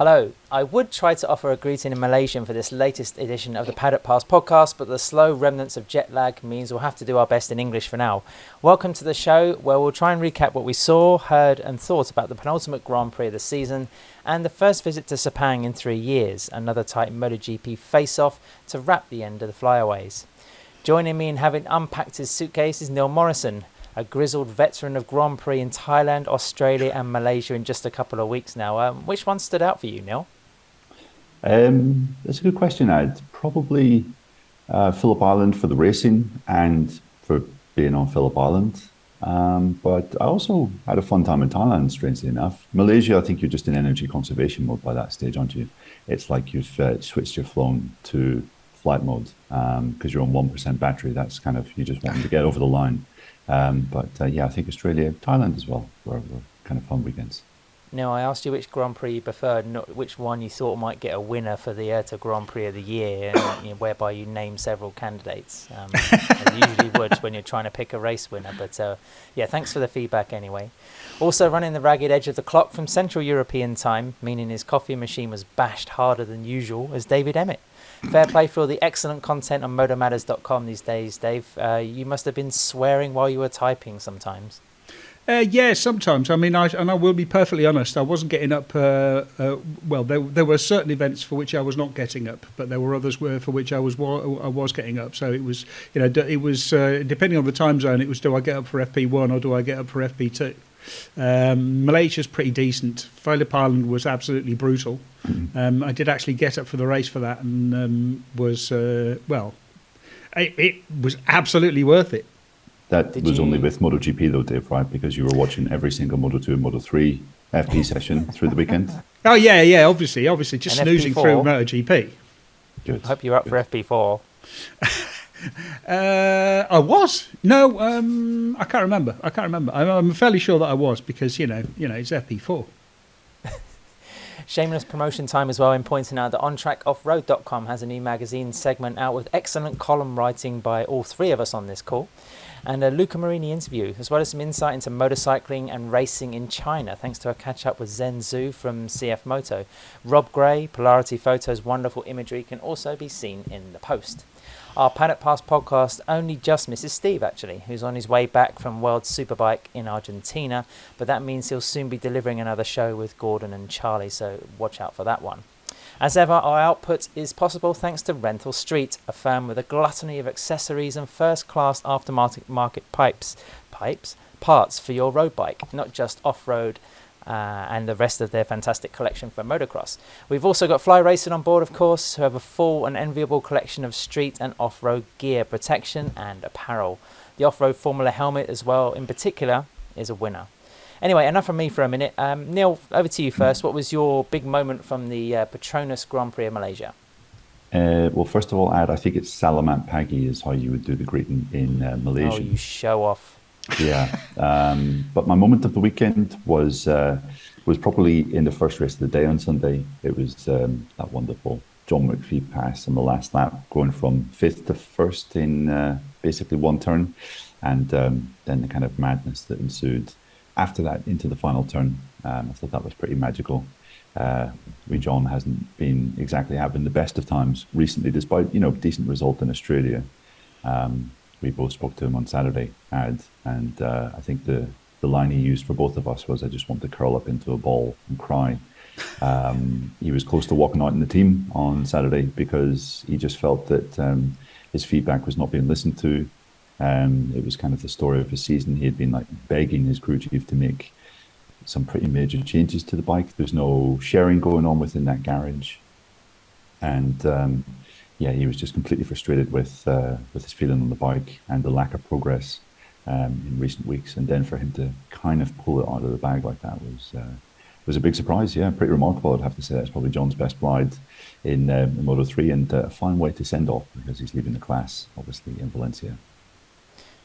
Hello. I would try to offer a greeting in Malaysian for this latest edition of the Paddock Pass podcast, but the slow remnants of jet lag means we'll have to do our best in English for now. Welcome to the show, where we'll try and recap what we saw, heard and thought about the penultimate Grand Prix of the season and the first visit to Sepang in 3 years, another tight MotoGP face-off to wrap the end of the flyaways. Joining me in having unpacked his suitcase is Neil Morrison, a grizzled veteran of Grand Prix in Thailand, Australia and Malaysia in just a couple of weeks now. Which one stood out for you, Neil? That's a good question, Ad. Probably Phillip Island for the racing and for being on Phillip Island. But I also had a fun time in Thailand, strangely enough. Malaysia, I think you're just in energy conservation mode by that stage, aren't you? It's like you've switched your phone to flight mode because you're on 1% battery. That's kind of, you just want to get over the line. I think Australia, Thailand as well were kind of fun weekends. Now, I asked you which Grand Prix you preferred, not which one you thought might get a winner for the IRTA Grand Prix of the year, whereby you name several candidates, as you usually would when you're trying to pick a race winner. But thanks for the feedback anyway. Also running the ragged edge of the clock from Central European time, meaning his coffee machine was bashed harder than usual, as David Emmett. Fair play for all the excellent content on motomatters.com these days, Dave. You must have been swearing while you were typing sometimes. Yeah, sometimes. I mean, I will be perfectly honest. I wasn't getting up. There were certain events for which I was not getting up, but there were others for which I was getting up. So it was, depending on the time zone. It was, do I get up for FP1 or do I get up for FP2? Malaysia's pretty decent. Phillip Island was absolutely brutal. I did actually get up for the race for that, and it was absolutely worth it. That was only with MotoGP though, Dave, right? Because you were watching every single Moto2 and Moto3 FP session through the weekend. Oh yeah, obviously, just and snoozing FP4. through MotoGP. Good. I hope you're up for FP4. I was. No, I can't remember. I'm fairly sure that I was because it's FP4. Shameless promotion time as well in pointing out that ontrackoffroad.com has a new magazine segment out with excellent column writing by all three of us on this call, and a Luca Marini interview, as well as some insight into motorcycling and racing in China, thanks to a catch-up with Zen Zhu from CF Moto. Rob Gray, Polarity Photos' wonderful imagery can also be seen in the post. Our Paddock Pass podcast only just misses Steve, actually, who's on his way back from World Superbike in Argentina, but that means he'll soon be delivering another show with Gordon and Charlie, so watch out for that one. As ever, our output is possible thanks to Rental Street, a firm with a gluttony of accessories and first-class aftermarket parts for your road bike, not just off-road, and the rest of their fantastic collection for motocross. We've also got Fly Racing on board, of course, who have a full and enviable collection of street and off-road gear, protection and apparel. The off-road Formula helmet as well, in particular, is a winner. Anyway, enough from me for a minute. Neil, over to you first. What was your big moment from the Petronas Grand Prix of Malaysia? Well, first of all, Ad, I think it's Salamat Pagi is how you would do the greeting in Malaysia. Oh, you show off. Yeah, but my moment of the weekend was probably in the first race of the day on Sunday. It was that wonderful John McPhee pass on the last lap, going from fifth to first in basically one turn, and then the kind of madness that ensued after that into the final turn. I thought that was pretty magical. John hasn't been exactly having the best of times recently, despite decent result in Australia. We both spoke to him on Saturday, and I think the line he used for both of us was, "I just want to curl up into a ball and cry." He was close to walking out in the team on Saturday because he just felt that his feedback was not being listened to. It was kind of the story of his season. He had been begging his crew chief to make some pretty major changes to the bike. There's no sharing going on within that garage, and he was just completely frustrated with his feeling on the bike and the lack of progress in recent weeks. And then for him to kind of pull it out of the bag like that was a big surprise. Yeah, pretty remarkable. I'd have to say that's probably John's best ride in Moto3, and a fine way to send off because he's leaving the class, obviously, in Valencia.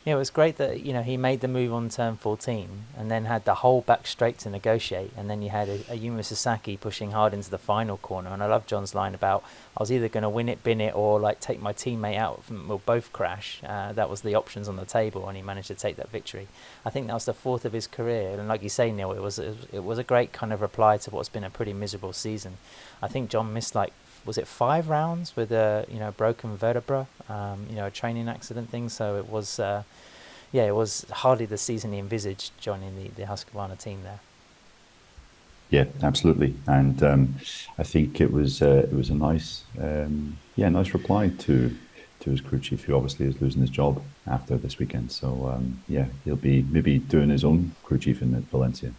Yeah, it was great that he made the move on turn 14 and then had the whole back straight to negotiate, and then you had a Yuma Sasaki pushing hard into the final corner. And I love John's line about I was either going to win it, bin it, or like take my teammate out. We'll both crash. That was the options on the table, and he managed to take that victory. I think that was the fourth of his career, and like you say, Neil, it was a great kind of reply to what's been a pretty miserable season. I think John missed was it 5 rounds with a broken vertebra, a training accident thing. So it was it was hardly the season he envisaged joining the Husqvarna team there. Yeah, absolutely, and I think it was a nice nice reply to his crew chief, who obviously is losing his job after this weekend. So he'll be maybe doing his own crew chief in Valencia.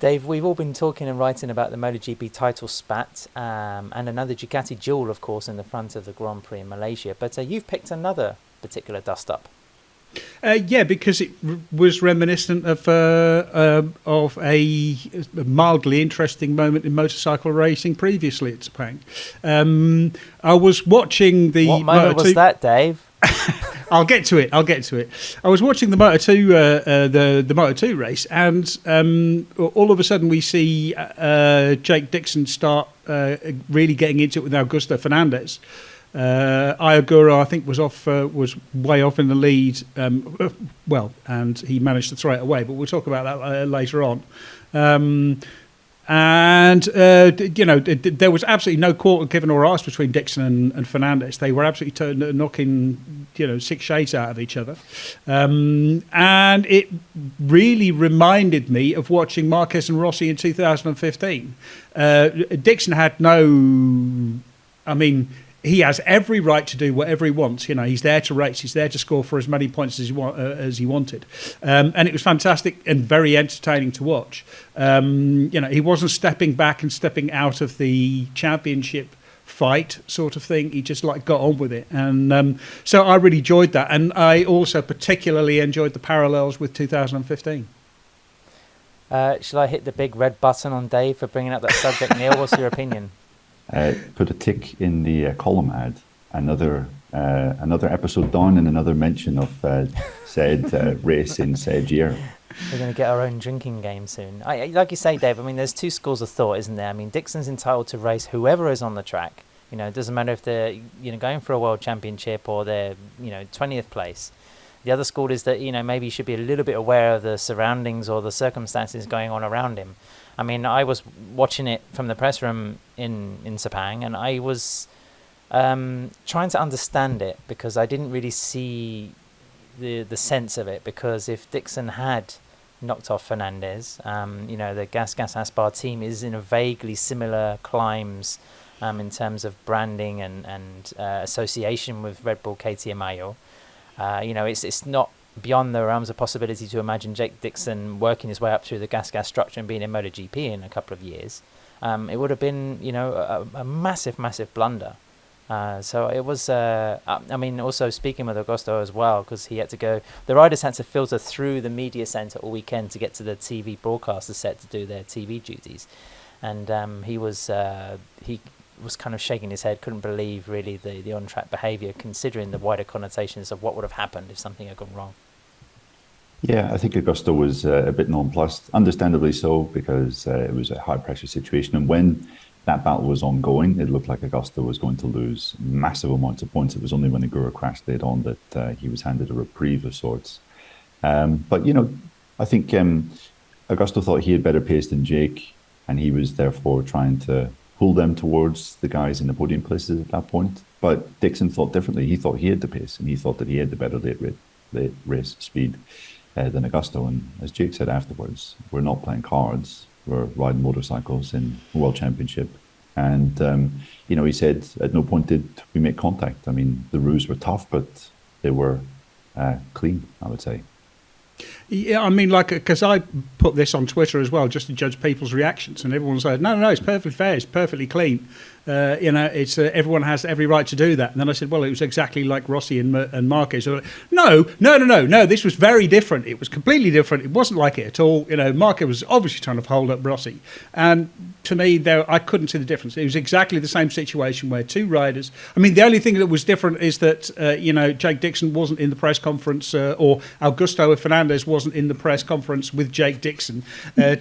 Dave, we've all been talking and writing about the MotoGP title spat and another Ducati duel, of course, in the front of the Grand Prix in Malaysia. But you've picked another particular dust-up. Because it was reminiscent of a mildly interesting moment in motorcycle racing previously at Sepang. I was watching the... What moment was that, Dave? I'll get to it. I was watching the Moto2 the Moto2 race, and all of a sudden we see Jake Dixon start really getting into it with Augusto Fernandez. Iogura, I think, was way off in the lead. And he managed to throw it away. But we'll talk about that later on. There was absolutely no quarter given or asked between Dixon and Fernandez. They were absolutely knocking 6 shades out of each other, and it really reminded me of watching Marquez and Rossi in 2015. Dixon had he has every right to do whatever he wants. He's there to race. He's there to score for as many points as he wanted. And it was fantastic and very entertaining to watch. He wasn't stepping back and stepping out of the championship fight sort of thing. He just got on with it. And so I really enjoyed that. And I also particularly enjoyed the parallels with 2015. Shall I hit the big red button on Dave for bringing up that subject? Neil, what's your opinion? Put a tick in the column ad. Another episode down and another mention of said race in said year. We're going to get our own drinking game soon. Like you say, Dave, there's 2 schools of thought, isn't there? Dixon's entitled to race whoever is on the track. It doesn't matter if they're going for a world championship or they're 20th place. The other school is that maybe you should be a little bit aware of the surroundings or the circumstances going on around him. I was watching it from the press room in Sepang, and I was trying to understand it because I didn't really see the sense of it. Because if Dixon had knocked off Fernandez, the Gas Aspar team is in a vaguely similar climes in terms of branding and association with Red Bull KTM Ayo. It's not beyond the realms of possibility to imagine Jake Dixon working his way up through the Gas structure and being in MotoGP in a couple of years. It would have been, a massive blunder. So it was, also speaking with Augusto as well, because he had to go, the riders had to filter through the media centre all weekend to get to the TV broadcaster set to do their TV duties. And he was kind of shaking his head, couldn't believe really the on-track behaviour, considering the wider connotations of what would have happened if something had gone wrong. Yeah, I think Augusto was a bit nonplussed, understandably so, because it was a high-pressure situation. And when that battle was ongoing, it looked like Augusto was going to lose massive amounts of points. It was only when Agura crashed late on that he was handed a reprieve of sorts. But I think Augusto thought he had better pace than Jake, and he was therefore trying to pull them towards the guys in the podium places at that point. But Dixon thought differently. He thought he had the pace, and he thought that he had the better late race speed than Augusto. And as Jake said afterwards, we're not playing cards. We're riding motorcycles in a World Championship. And, he said at no point did we make contact. The roofs were tough, but they were clean, I would say. Yeah, because I put this on Twitter as well, just to judge people's reactions, and everyone said, no, it's perfectly fair, it's perfectly clean. It's everyone has every right to do that. And then I said, well, it was exactly like Rossi and Marquez. So, no. This was very different. It was completely different. It wasn't like it at all. Marquez was obviously trying to hold up Rossi, and to me, I couldn't see the difference. It was exactly the same situation where two riders. I mean, the only thing that was different is that Jake Dixon wasn't in the press conference, or Augusto Fernandez wasn't in the press conference with Jake Dixon,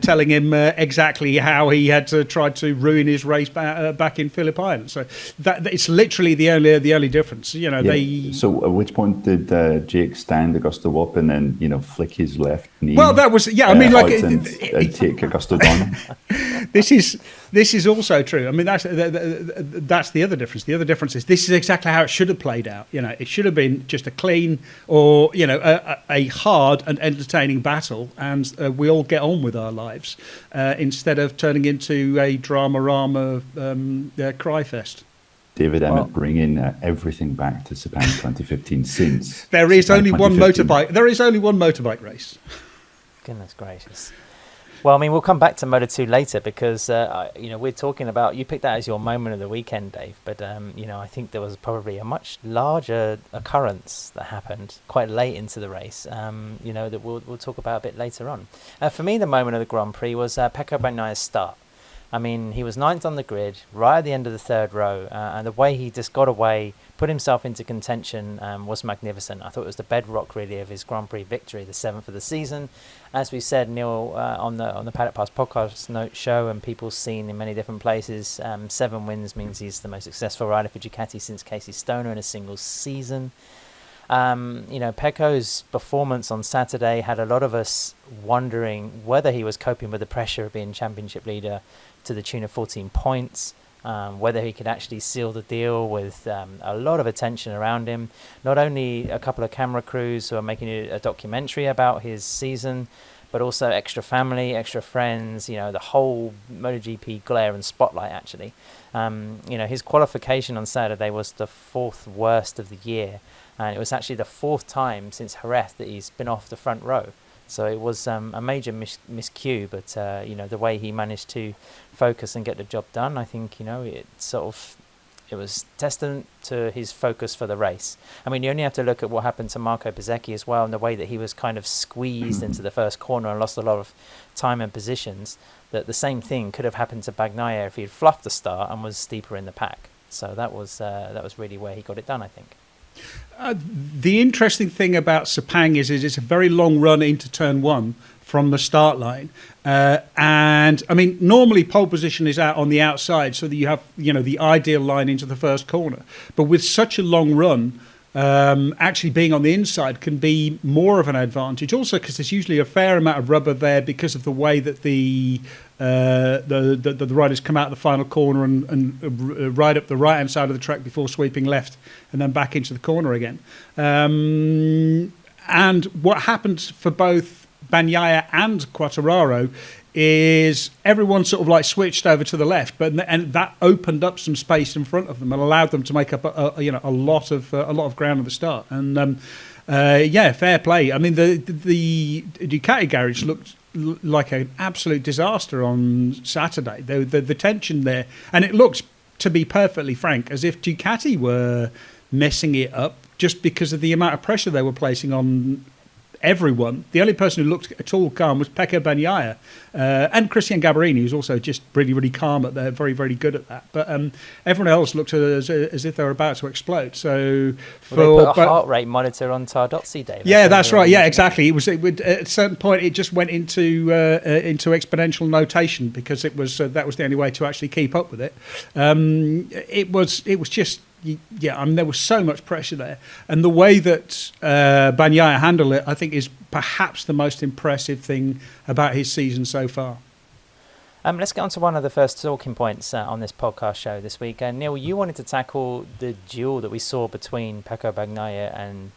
telling him exactly how he had tried to ruin his race back in Phillip Island. So that it's literally the only difference. So at which point did Jake stand Augusto up and then flick his left knee? Well, that was I mean, like and take Augusto down. This is also true. I mean, that's the other difference. The other difference is this is exactly how it should have played out. It should have been just a clean or a hard and entertaining battle, and we all get on with our lives instead of turning into a drama cry fest. David Emmett bringing everything back to Sepang 2015 since there is Sepang only one 2015. motorbike. There is only one motorbike race. Goodness gracious. Well, I mean, we'll come back to Moto2 later because, we're talking about, you picked that as your moment of the weekend, Dave, but, I think there was probably a much larger occurrence that happened quite late into the race, that we'll talk about a bit later on. For me, the moment of the Grand Prix was Pecco Bagnaия's start. I mean, he was ninth on the grid, right at the end of the third row, and the way he just got away, put himself into contention was magnificent. I thought it was the bedrock, really, of his Grand Prix victory, the seventh of the season. As we said, Neil, on the Paddock Pass podcast show, and people seen in many different places, 7 wins means he's the most successful rider for Ducati since Casey Stoner in a single season. Pecco's performance on Saturday had a lot of us wondering whether he was coping with the pressure of being championship leader to the tune of 14 points, whether he could actually seal the deal with a lot of attention around him. Not only a couple of camera crews who are making a documentary about his season, but also extra family, extra friends, the whole MotoGP glare and spotlight, actually. His qualification on Saturday was the 4th worst of the year. And it was actually the 4th time since Jerez that he's been off the front row. So it was a major miscue, but the way he managed to focus and get the job done, I think it was testament to his focus for the race. I mean, you only have to look at what happened to Marco Bezzecchi as well, and the way that he was kind of squeezed into the first corner and lost a lot of time and positions. That the same thing could have happened to Bagnaia if he had fluffed the start and was steeper in the pack. So that was really where he got it done, I think. The interesting thing about Sepang is it's a very long run into turn 1 from the start line. And I mean, normally pole position is out on the outside so that you have, the ideal line into the first corner. But with such a long run, actually being on the inside can be more of an advantage. Also, because there's usually a fair amount of rubber there because of the way that the riders come out of the final corner and ride up the right hand side of the track before sweeping left and then back into the corner again. And what happened for both Bagnaia and Quartararo is everyone sort of like switched over to the left, and that opened up some space in front of them and allowed them to make up a lot of ground at the start. And fair play. I mean, the Ducati garage looked like an absolute disaster on Saturday. The tension there, and it looked, to be perfectly frank, as if Ducati were messing it up just because of the amount of pressure they were placing on everyone. The only person who looked at all calm was Pecco Bagnaia, and Christian Gabarini, who's also just really, really calm at that, very, very good at that. But everyone else looked as if they were about to explode. So they put a heart rate monitor on Tardozzi, Dave. Yeah, that's right. Yeah, exactly. It at a certain point it just went into exponential notation because that was the only way to actually keep up with it. It was just. Yeah, I mean, there was so much pressure there. And the way that Bagnaia handled it, I think, is perhaps the most impressive thing about his season so far. Let's get on to one of the first talking points on this podcast show this week. Neil, you wanted to tackle the duel that we saw between Pecco Bagnaia and,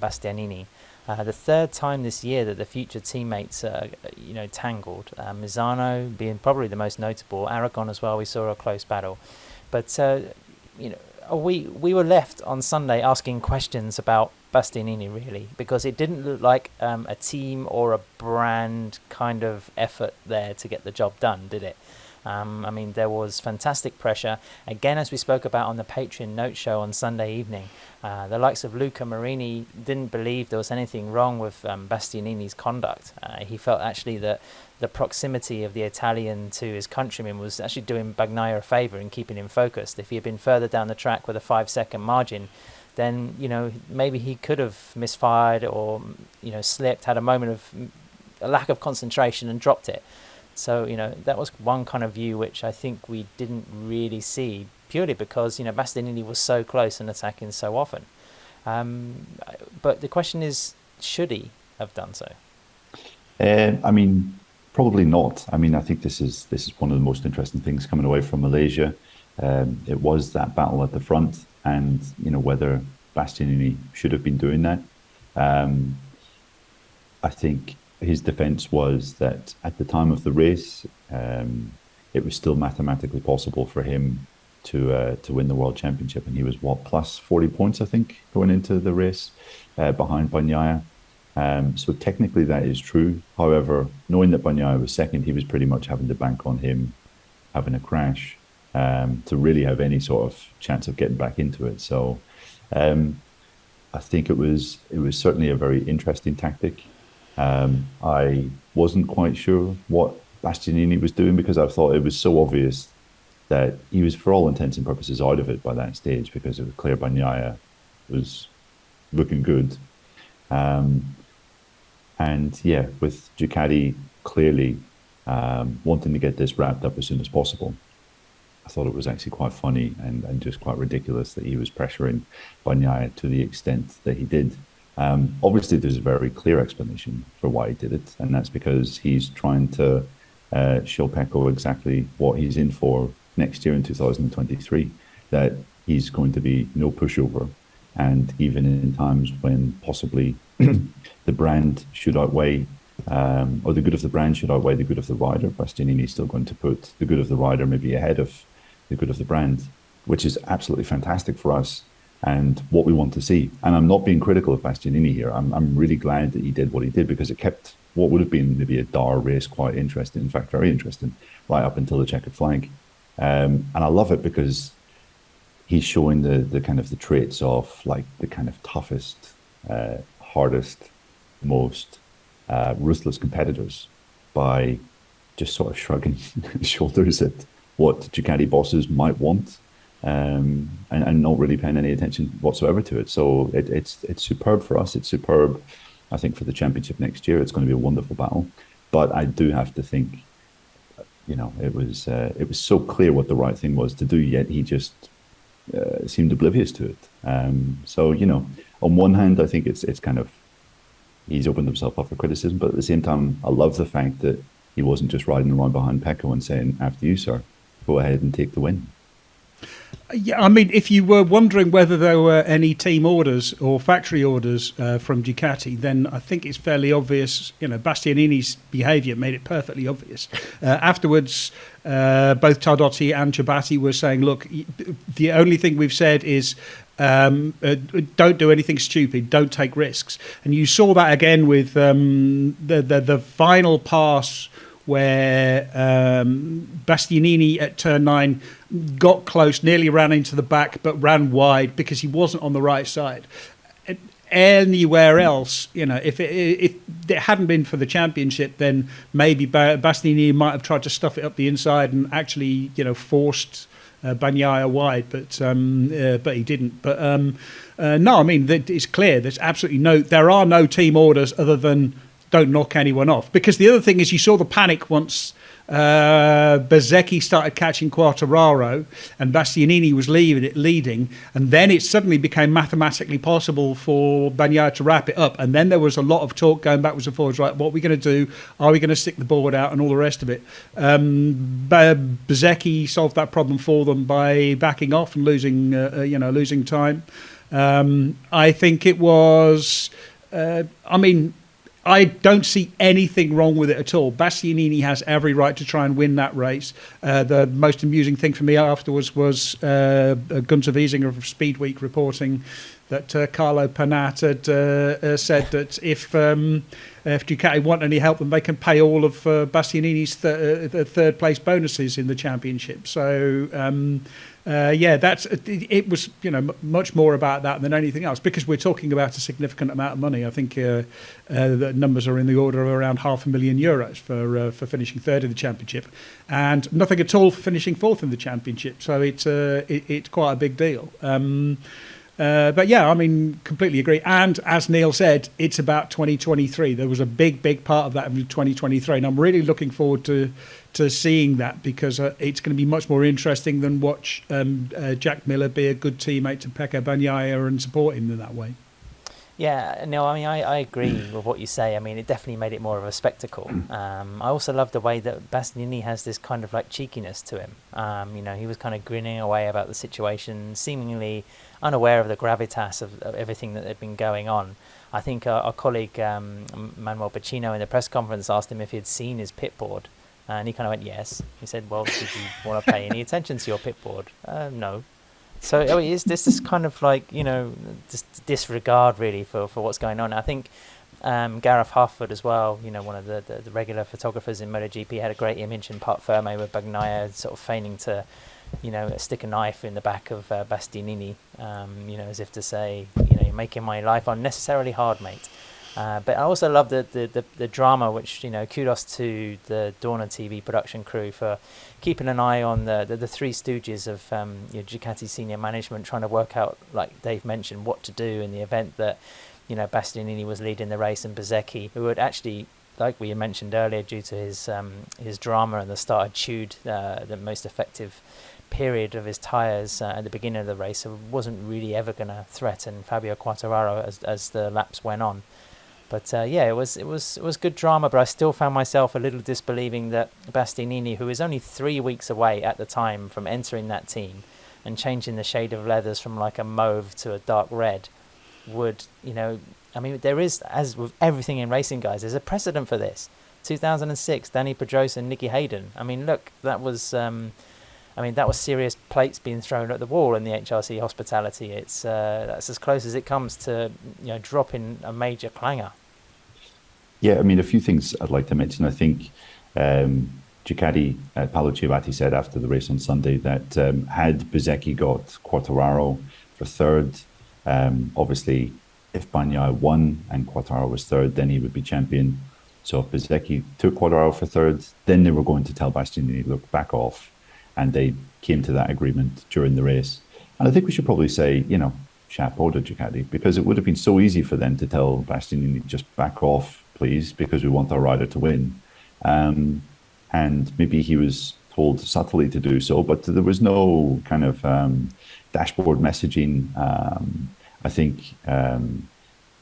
Bastianini. The 3rd time this year that the future teammates, tangled. Misano being probably the most notable. Aragon as well, we saw a close battle. But, we were left on Sunday asking questions about Bastianini, really, because it didn't look like a team or a brand kind of effort there to get the job done, did it? I mean, there was fantastic pressure. Again, as we spoke about on the Patreon Note Show on Sunday evening, the likes of Luca Marini didn't believe there was anything wrong with Bastianini's conduct. He felt actually that the proximity of the Italian to his countryman was actually doing Bagnaia a favour in keeping him focused. If he had been further down the track with a 5-second margin, then, you know, maybe he could have misfired or, you know, slipped, had a moment of a lack of concentration and dropped it. So, you know, that was one kind of view which I think we didn't really see, purely because, you know, Bastianini was so close and attacking so often. But the question is, should he have done so? I mean, probably not. I mean, I think this is one of the most interesting things coming away from Malaysia. It was that battle at the front, and, you know, whether Bastianini should have been doing that. I think his defense was that at the time of the race, it was still mathematically possible for him to win the World Championship, and he was plus 40 points, I think, going into the race behind Bagnaia. So technically that is true. However, knowing that Bagnaia was second, he was pretty much having to bank on him having a crash to really have any sort of chance of getting back into it. So I think it was certainly a very interesting tactic. I wasn't quite sure what Bastianini was doing, because I thought it was so obvious that he was, for all intents and purposes, out of it by that stage, because it was clear Bagnaia was looking good. And yeah, with Ducati clearly wanting to get this wrapped up as soon as possible, I thought it was actually quite funny and just quite ridiculous that he was pressuring Bagnaia to the extent that he did. Obviously, there's a very clear explanation for why he did it, and that's because he's trying to show Pecco exactly what he's in for next year in 2023, that he's going to be no pushover. And even in times when possibly the brand should outweigh, or the good of the brand should outweigh the good of the rider, Bastianini is still going to put the good of the rider maybe ahead of the good of the brand, which is absolutely fantastic for us and what we want to see. And I'm not being critical of Bastianini here. I'm really glad that he did what he did, because it kept what would have been maybe a dour race quite interesting, in fact, very interesting, right up until the checkered flag. And I love it because he's showing the kind of the traits of like the kind of toughest, hardest, most ruthless competitors by just sort of shrugging his shoulders at what Ducati bosses might want, and not really paying any attention whatsoever to it. So it's superb for us. It's superb, I think, for the championship next year. It's going to be a wonderful battle. But I do have to think, you know, it was so clear what the right thing was to do, yet he just seemed oblivious to it. So, you know, on one hand, I think it's kind of, he's opened himself up for criticism, but at the same time, I love the fact that he wasn't just riding around behind Pecco and saying, "After you, sir, go ahead and take the win." Yeah, I mean, if you were wondering whether there were any team orders or factory orders from Ducati, then I think it's fairly obvious. You know, Bastianini's behaviour made it perfectly obvious. Afterwards, both Tardotti and Ciabatti were saying, "Look, the only thing we've said is don't do anything stupid, don't take risks." And you saw that again with the final pass, where Bastianini at turn 9 got close, nearly ran into the back, but ran wide because he wasn't on the right side. Anywhere else, you know, if it hadn't been for the championship, then maybe Bastianini might have tried to stuff it up the inside and actually, you know, forced Bagnaia wide, but he didn't. But no, I mean, it's clear there are no team orders other than don't knock anyone off. Because the other thing is, you saw the panic once Bezzecchi started catching Quartararo and Bastianini was leading, and then it suddenly became mathematically possible for Bagnaia to wrap it up. And then there was a lot of talk going backwards and forwards, right, what are we going to do? Are we going to stick the board out and all the rest of it? Bezzecchi solved that problem for them by backing off and losing time. I think it was, I don't see anything wrong with it at all. Bastianini has every right to try and win that race. The most amusing thing for me afterwards was Gunther Wiesinger of Speed Week reporting that Carlo Panat had said that if Ducati want any help, then they can pay all of Bastianini's third place bonuses in the championship. So it was much more about that than anything else, because we're talking about a significant amount of money. I think the numbers are in the order of around €500,000 for finishing third in the championship, and nothing at all for finishing fourth in the championship. So it's quite a big deal. But yeah, I mean, completely agree. And as Neil said, it's about 2023. There was a big part of that in 2023, and I'm really looking forward to seeing that, because it's going to be much more interesting than watch Jack Miller be a good teammate to Pecco Bagnaia and support him in that way. Yeah, no, I mean, I agree with what you say. I mean, it definitely made it more of a spectacle. I also love the way that Bastianini has this kind of like cheekiness to him. He was kind of grinning away about the situation, seemingly unaware of the gravitas of everything that had been going on. I think our colleague Manuel Pacino in the press conference asked him if he had seen his pit board, and he kind of went, yes. He said, well, did you want to pay any attention to your pit board? No. So is this kind of like, just disregard really for what's going on. I think Gareth Harford as well, one of the regular photographers in MotoGP, had a great image in Parc Ferme with Bagnaia sort of feigning to, stick a knife in the back of Bastianini, as if to say, you're making my life unnecessarily hard, mate. But I also love the drama, which, kudos to the Dorna TV production crew for keeping an eye on the three stooges of Ducati senior management, trying to work out, like Dave mentioned, what to do in the event that, Bastianini was leading the race, and Bezzecchi, who had actually, like we mentioned earlier, due to his drama and the start, had chewed the most effective period of his tyres at the beginning of the race, so wasn't really ever going to threaten Fabio Quartararo as the laps went on. But it was good drama, but I still found myself a little disbelieving that Bastianini, who was only 3 weeks away at the time from entering that team and changing the shade of leathers from like a mauve to a dark red, would, there is, as with everything in racing, guys, there's a precedent for this. 2006, Danny Pedrosa and Nicky Hayden. I mean, look, that was serious plates being thrown at the wall in the HRC hospitality. That's as close as it comes to dropping a major clanger. Yeah, I mean, a few things I'd like to mention. I think Ducati, Paolo Ciabatti said after the race on Sunday that had Bezzecchi got Quartararo for third, obviously if Bagnaia won and Quartararo was third, then he would be champion. So if Bezzecchi took Quartararo for third, then they were going to tell Bastianini, look, back off. And they came to that agreement during the race. And I think we should probably say, chapeau to Ducati, because it would have been so easy for them to tell Bastianini, just back off, please, because we want our rider to win. And maybe he was told subtly to do so, but there was no kind of dashboard messaging. I think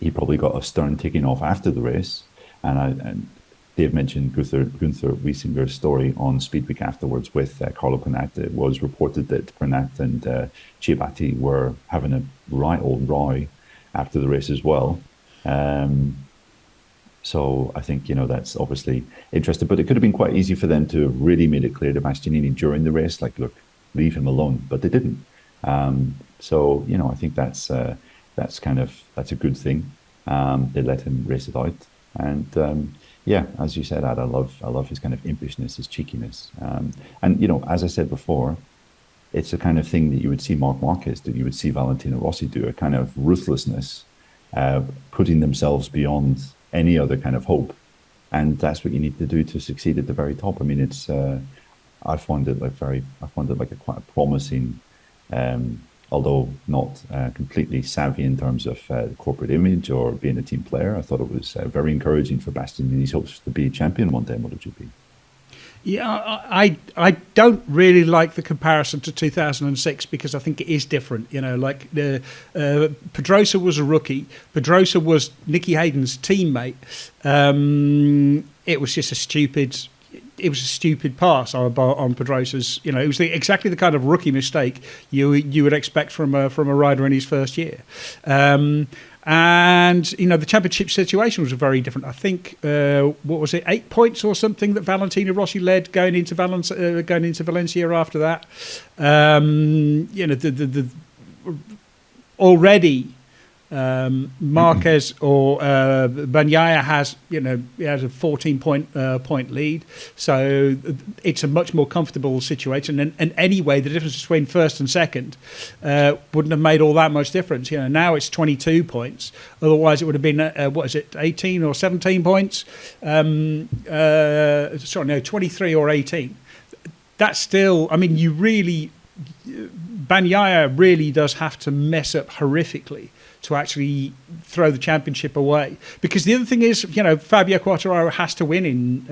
he probably got a stern ticking off after the race. And Dave mentioned Gunther Wiesinger's story on Speedweek afterwards with Carlo Panat. It was reported that Panat and Ciabatti were having a right old row after the race as well. So I think, that's obviously interesting. But it could have been quite easy for them to have really made it clear to Bastianini during the race, like, look, leave him alone. But they didn't. So, I think that's a good thing. They let him race it out. And as you said, Ad, I love his kind of impishness, his cheekiness. And, as I said before, it's the kind of thing that you would see Marc Marquez do, you would see Valentino Rossi do, a kind of ruthlessness, putting themselves beyond any other kind of hope. And that's what you need to do to succeed at the very top. I mean, it's, I find it like a quite promising, although not completely savvy in terms of corporate image or being a team player. I thought it was very encouraging for Bastianini's hopes to be champion one day in MotoGP. Yeah, I don't really like the comparison to 2006 because I think it is different. Pedrosa was a rookie. Pedrosa was Nicky Hayden's teammate. It was just a stupid pass on Pedrosa's. It was exactly the kind of rookie mistake you would expect from a rider in his first year. And the championship situation was very different. I think what was it, 8 points or something that Valentino Rossi led going into Valencia after that. Already Marquez or Bagnaia has a 14 point lead, so it's a much more comfortable situation. And anyway, the difference between first and second wouldn't have made all that much difference. Now it's 22 points. Otherwise, it would have been 18 or 17 points. 23 or 18. That's still. I mean, Bagnaia really does have to mess up horrifically to actually throw the championship away. Because the other thing is, Fabio Quartararo has to win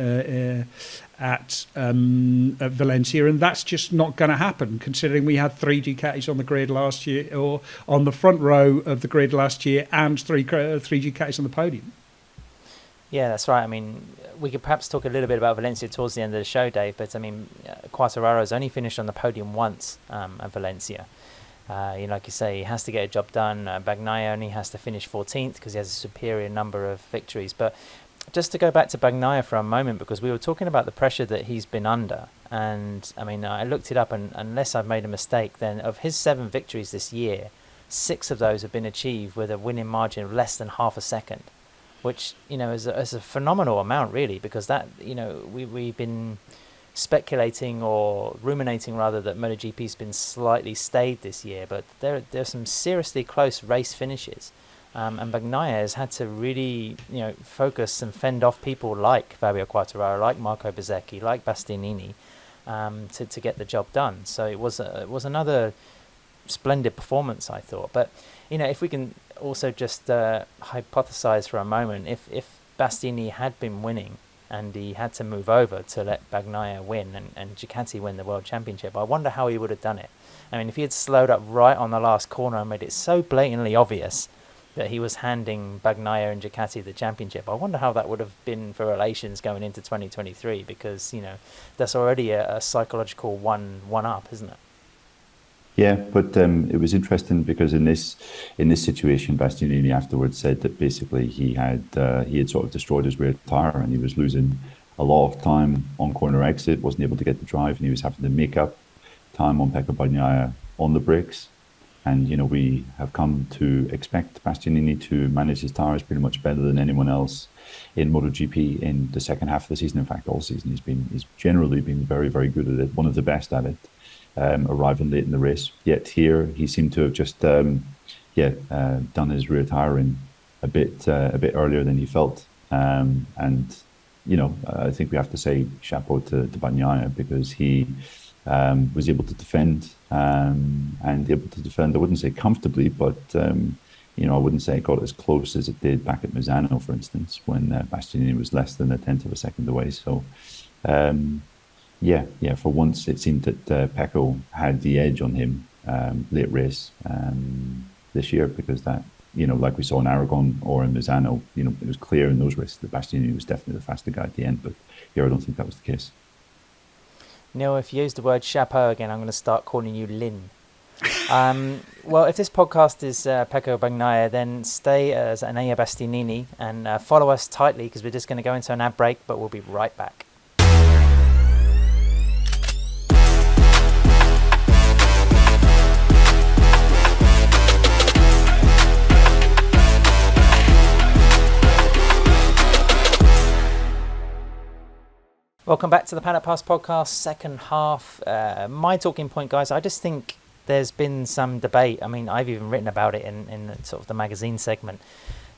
at Valencia, and that's just not going to happen, considering we had 3 Ducatis on the grid last year, or on the front row of the grid last year, and three Ducatis on the podium. Yeah, that's right. I mean, we could perhaps talk a little bit about Valencia towards the end of the show, Dave, but I mean, Quartararo's only finished on the podium once at Valencia. Like you say, he has to get a job done. Bagnaia only has to finish 14th because he has a superior number of victories. But just to go back to Bagnaia for a moment, because we were talking about the pressure that he's been under. And I mean, I looked it up, and unless I've made a mistake, then of his 7 victories this year, 6 of those have been achieved with a winning margin of less than half a second, which, is a phenomenal amount, really, because that, we've been speculating or ruminating rather that MotoGP's been slightly stayed this year, but there's some seriously close race finishes, and Bagnaia has had to really focus and fend off people like Fabio Quartararo, like Marco Bezzecchi, like Bastianini, to get the job done. So it was another splendid performance, I thought. But if we can also just hypothesize for a moment, if Bastianini had been winning and he had to move over to let Bagnaia win and Ducati win the World Championship, I wonder how he would have done it. I mean, if he had slowed up right on the last corner and made it so blatantly obvious that he was handing Bagnaia and Ducati the championship, I wonder how that would have been for relations going into 2023, because, that's already a psychological one-up, isn't it? Yeah, but it was interesting because in this situation, Bastianini afterwards said that basically he had sort of destroyed his rear tire, and he was losing a lot of time on corner exit, wasn't able to get the drive, and he was having to make up time on Pecco Bagnaia on the brakes. And we have come to expect Bastianini to manage his tires pretty much better than anyone else in MotoGP in the second half of the season. In fact, all season he's generally been very, very good at it, one of the best at it. Arriving late in the race. Yet here he seemed to have just done his rear tiring a bit earlier than he felt. And I think we have to say chapeau to Bagnaia, because he was able to defend and able to defend. I wouldn't say comfortably, but I wouldn't say it got as close as it did back at Misano, for instance, when Bastianini was less than 1/10 of a second away. So. For once it seemed that Pecco had the edge on him late race this year, because that, like we saw in Aragon or in Misano, it was clear in those races that Bastianini was definitely the faster guy at the end, but here I don't think that was the case. Neil, if you use the word chapeau again, I'm going to start calling you Lin. Well, if this podcast is Pecco Bagnaia, then stay as Anaya Bastianini and follow us tightly, because we're just going to go into an ad break, but we'll be right back. Welcome back to the Paddock Pass podcast, second half. My talking point, guys, I just think there's been some debate. I mean, I've even written about it in sort of the magazine segment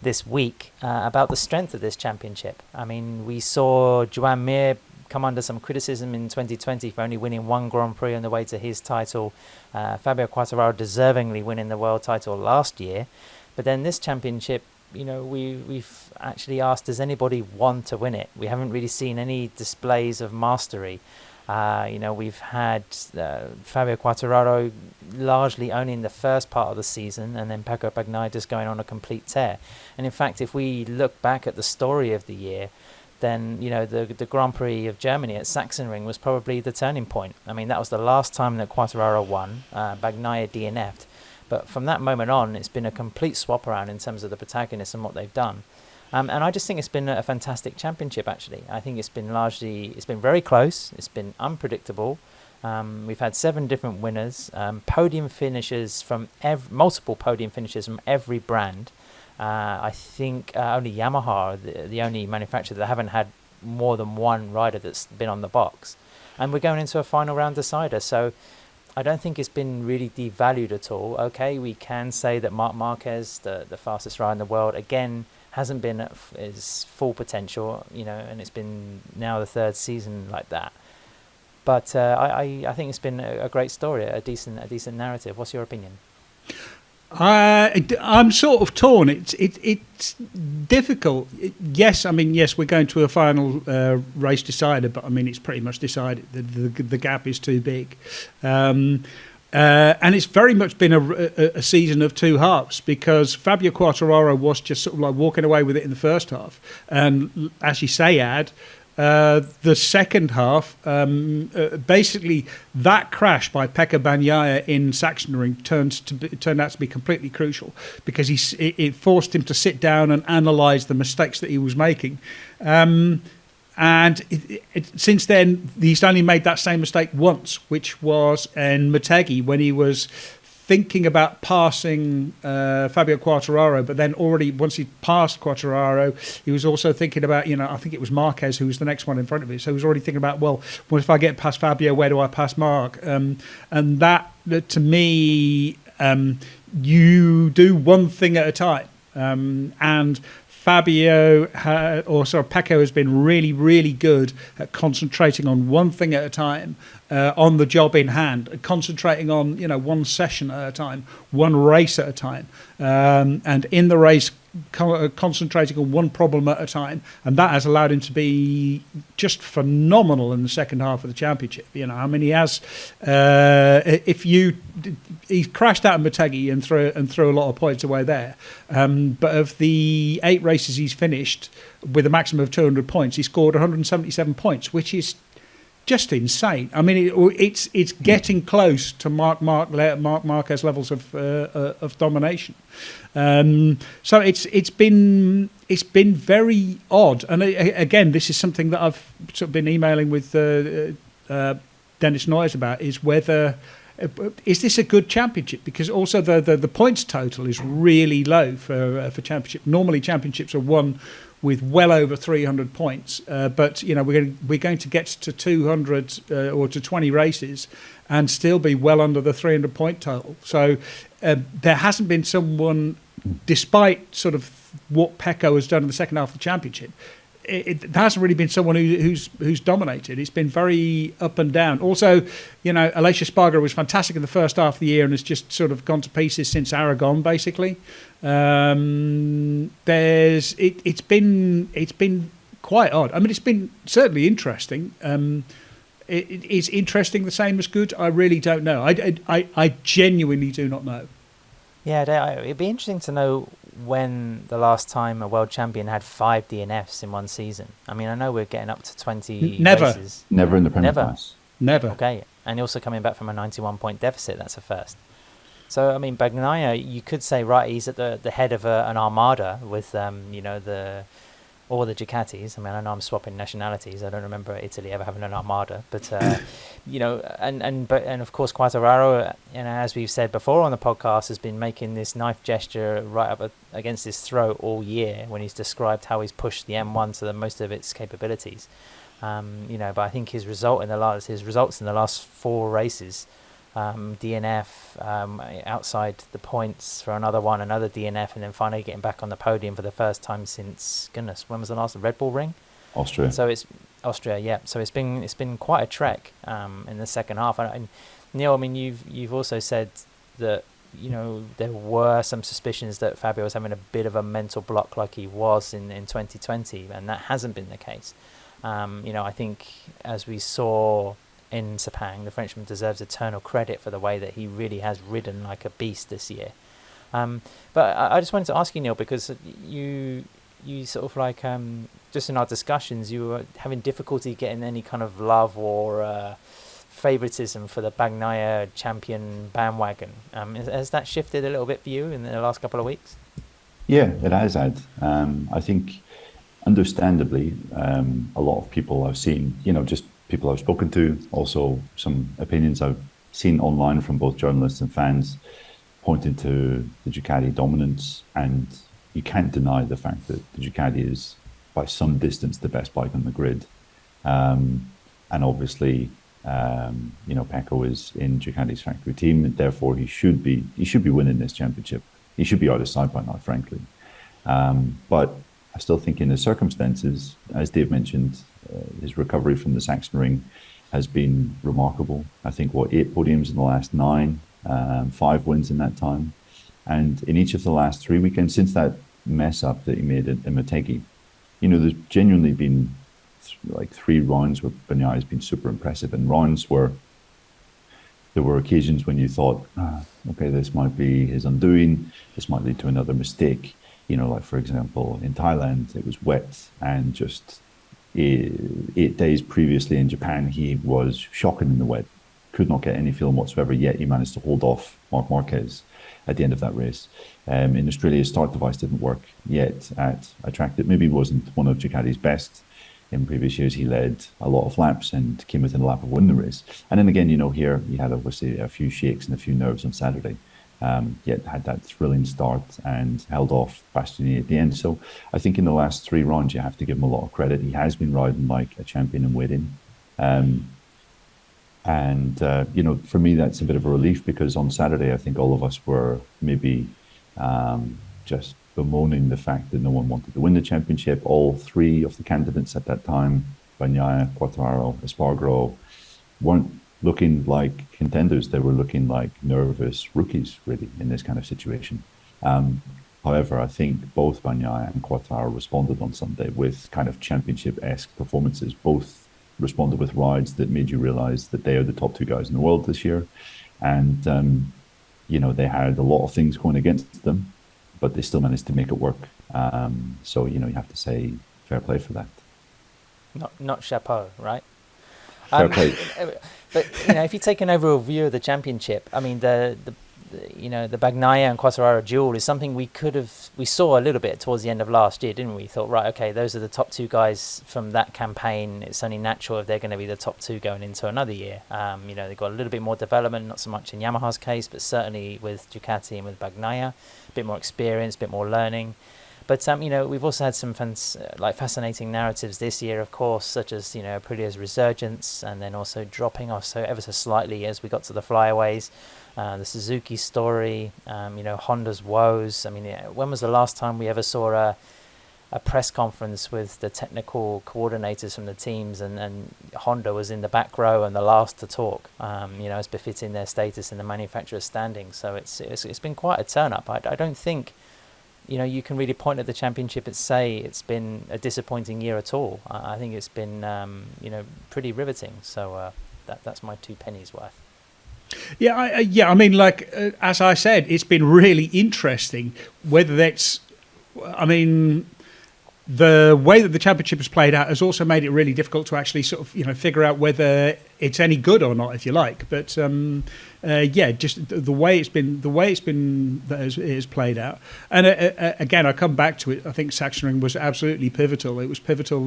this week about the strength of this championship. I mean, we saw Joan Mir come under some criticism in 2020 for only winning 1 Grand Prix on the way to his title. Fabio Quartararo deservingly winning the world title last year. But then this championship, we've actually asked, does anybody want to win it? We haven't really seen any displays of mastery. We've had Fabio Quartararo largely owning the first part of the season, and then Pecco Bagnaia just going on a complete tear. And in fact, if we look back at the story of the year, then the Grand Prix of Germany at Sachsenring was probably the turning point. I mean, that was the last time that Quartararo won. Bagnaia DNF'd. But from that moment on, it's been a complete swap around in terms of the protagonists and what they've done. And I just think it's been a fantastic championship, actually. I think it's been very close. It's been unpredictable. We've had 7 different winners, podium finishers from multiple podium finishers from every brand. I think only Yamaha are the only manufacturer that haven't had more than one rider that's been on the box. And we're going into a final round decider. So I don't think it's been really devalued at all. Okay, we can say that Marc Marquez, the fastest rider in the world, again, hasn't been at his full potential, and it's been now the 3rd season like that. But I think it's been a great story, a decent narrative. What's your opinion? I'm sort of torn. It's difficult. Yes, we're going to a final race decider, but it's pretty much decided. The gap is too big, and it's very much been a season of two halves, because Fabio Quartararo was just sort of like walking away with it in the first half, and as you say, the second half, basically that crash by Pekka Bagnaia in Sachsenring turned out to be completely crucial, because it forced him to sit down and analyse the mistakes that he was making. And since then, he's only made that same mistake once, which was in Motegi, when he was thinking about passing Fabio Quartararo, but then already once he passed Quartararo, he was also thinking about, I think it was Marquez who was the next one in front of him. So he was already thinking about, well, what if I get past Fabio, where do I pass Marc? And that, to me, you do one thing at a time. And Pecco has been really, really good at concentrating on one thing at a time, on the job in hand, concentrating on one session at a time, one race at a time, and in the race concentrating on one problem at a time, and that has allowed him to be just phenomenal in the second half of the championship. He has, he crashed out of Motegi and threw a lot of points away there, but of the 8 races he's finished with a maximum of 200 points, he scored 177 points, which is just insane. It's getting close to Marc Marquez levels of domination. So it's been very odd. And again, this is something that I've sort of been emailing with Dennis Noyes about: is whether is this a good championship? Because also the points total is really low for championship. Normally, championships are won with well over 300 points, but we're going to get to 200 or to 20 races and still be well under the 300 point total. So there hasn't been someone, despite sort of what Pecco has done in the second half of the championship, it hasn't really been someone who's dominated. It's been very up and down. Also, Aleix Espargaro was fantastic in the first half of the year and has just sort of gone to pieces since Aragon, basically. It's been quite odd. It's been certainly interesting. Is interesting the same as good? I really don't know. I genuinely do not know. Yeah, it'd be interesting to know when the last time a world champion had 5 DNFs in one season. I know we're getting up to 20 races. Never in the Premier class. Never. Okay, and also coming back from a 91-point deficit, that's a first. So, Bagnaia, you could say, right, he's at the head of an armada with, all the Ducatis. I know I'm swapping nationalities. I don't remember Italy ever having an armada, but and of course Quartararo, as we've said before on the podcast, has been making this knife gesture right up against his throat all year when he's described how he's pushed the M1 to the most of its capabilities. But I think his results in the last 4 races. DNF outside the points for another DNF, and then finally getting back on the podium for the first time since, goodness, when was the last Red Bull Ring? Austria. So it's Austria, yeah. So it's been quite a trek in the second half. And Neil, you've also said that there were some suspicions that Fabio was having a bit of a mental block like he was in 2020, and that hasn't been the case. I think as we saw in Sepang, the Frenchman deserves eternal credit for the way that he really has ridden like a beast this year. But I just wanted to ask you, Neil, because you sort of like, just in our discussions, you were having difficulty getting any kind of love or favouritism for the Bagnaia champion bandwagon. Has that shifted a little bit for you in the last couple of weeks? Yeah, it has had. I think, understandably, a lot of people I've seen, just people I've spoken to, also some opinions I've seen online from both journalists and fans, pointing to the Ducati dominance. And you can't deny the fact that the Ducati is, by some distance, the best bike on the grid. And obviously, Pecco is in Ducati's factory team, and therefore he should be winning this championship. He should be out of sight by now, frankly. But I still think in the circumstances, as Dave mentioned, his recovery from the Sachsenring has been remarkable. I think, 8 podiums in the last 9, 5 wins in that time. And in each of the last 3 weekends, since that mess up that he made in Motegi, there's genuinely been like 3 rounds where Bagnaia has been super impressive, and rounds where there were occasions when you thought, okay, this might be his undoing, this might lead to another mistake. Like, for example, in Thailand, it was wet, and just 8 days previously in Japan, he was shocking in the wet, could not get any feeling whatsoever, yet he managed to hold off Marc Marquez at the end of that race. In Australia, his start device didn't work yet at a track that maybe wasn't one of Ducati's best. In previous years, he led a lot of laps and came within a lap of winning the race. And then again, here he had obviously a few shakes and a few nerves on Saturday, yet had that thrilling start and held off Bastianini at the end. So I think in the last 3 rounds, you have to give him a lot of credit. He has been riding like a champion in waiting. For me, that's a bit of a relief, because on Saturday, I think all of us were maybe just bemoaning the fact that no one wanted to win the championship. All 3 of the candidates at that time, Bagnaia, Quartararo, Espargaro, weren't looking like contenders. They were looking like nervous rookies, really, in this kind of situation. However, I think both Bagnaia and Quartararo responded on Sunday with kind of championship-esque performances. Both responded with rides that made you realize that they are the top 2 guys in the world this year. And, they had a lot of things going against them, but they still managed to make it work. So, you have to say fair play for that. Not chapeau, right? Fair play. But, if you take an overall view of the championship, I mean, the Bagnaia and Quartararo duel is something we saw a little bit towards the end of last year, didn't we? Thought, right, okay, those are the top 2 guys from that campaign. It's only natural if they're going to be the top 2 going into another year. They've got a little bit more development, not so much in Yamaha's case, but certainly with Ducati and with Bagnaia, a bit more experience, a bit more learning. But we've also had some fascinating narratives this year, of course, such as Aprilia's resurgence, and then also dropping off ever so slightly as we got to the flyaways. The Suzuki story, Honda's woes. I mean, when was the last time we ever saw a press conference with the technical coordinators from the teams, and Honda was in the back row and the last to talk, as befitting their status in the manufacturer's standing. So it's been quite a turn up. I don't think you can really point at the championship and say it's been a disappointing year at all. I think it's been pretty riveting. So that's my 2 pennies worth. Yeah, I mean, as I said, it's been really interesting. Whether that's, the way that the championship has played out has also made it really difficult to actually sort of, figure out whether it's any good or not, if you like. But just the way it's been that it has played out. And again, I come back to it. I think Sachsenring was absolutely pivotal. It was pivotal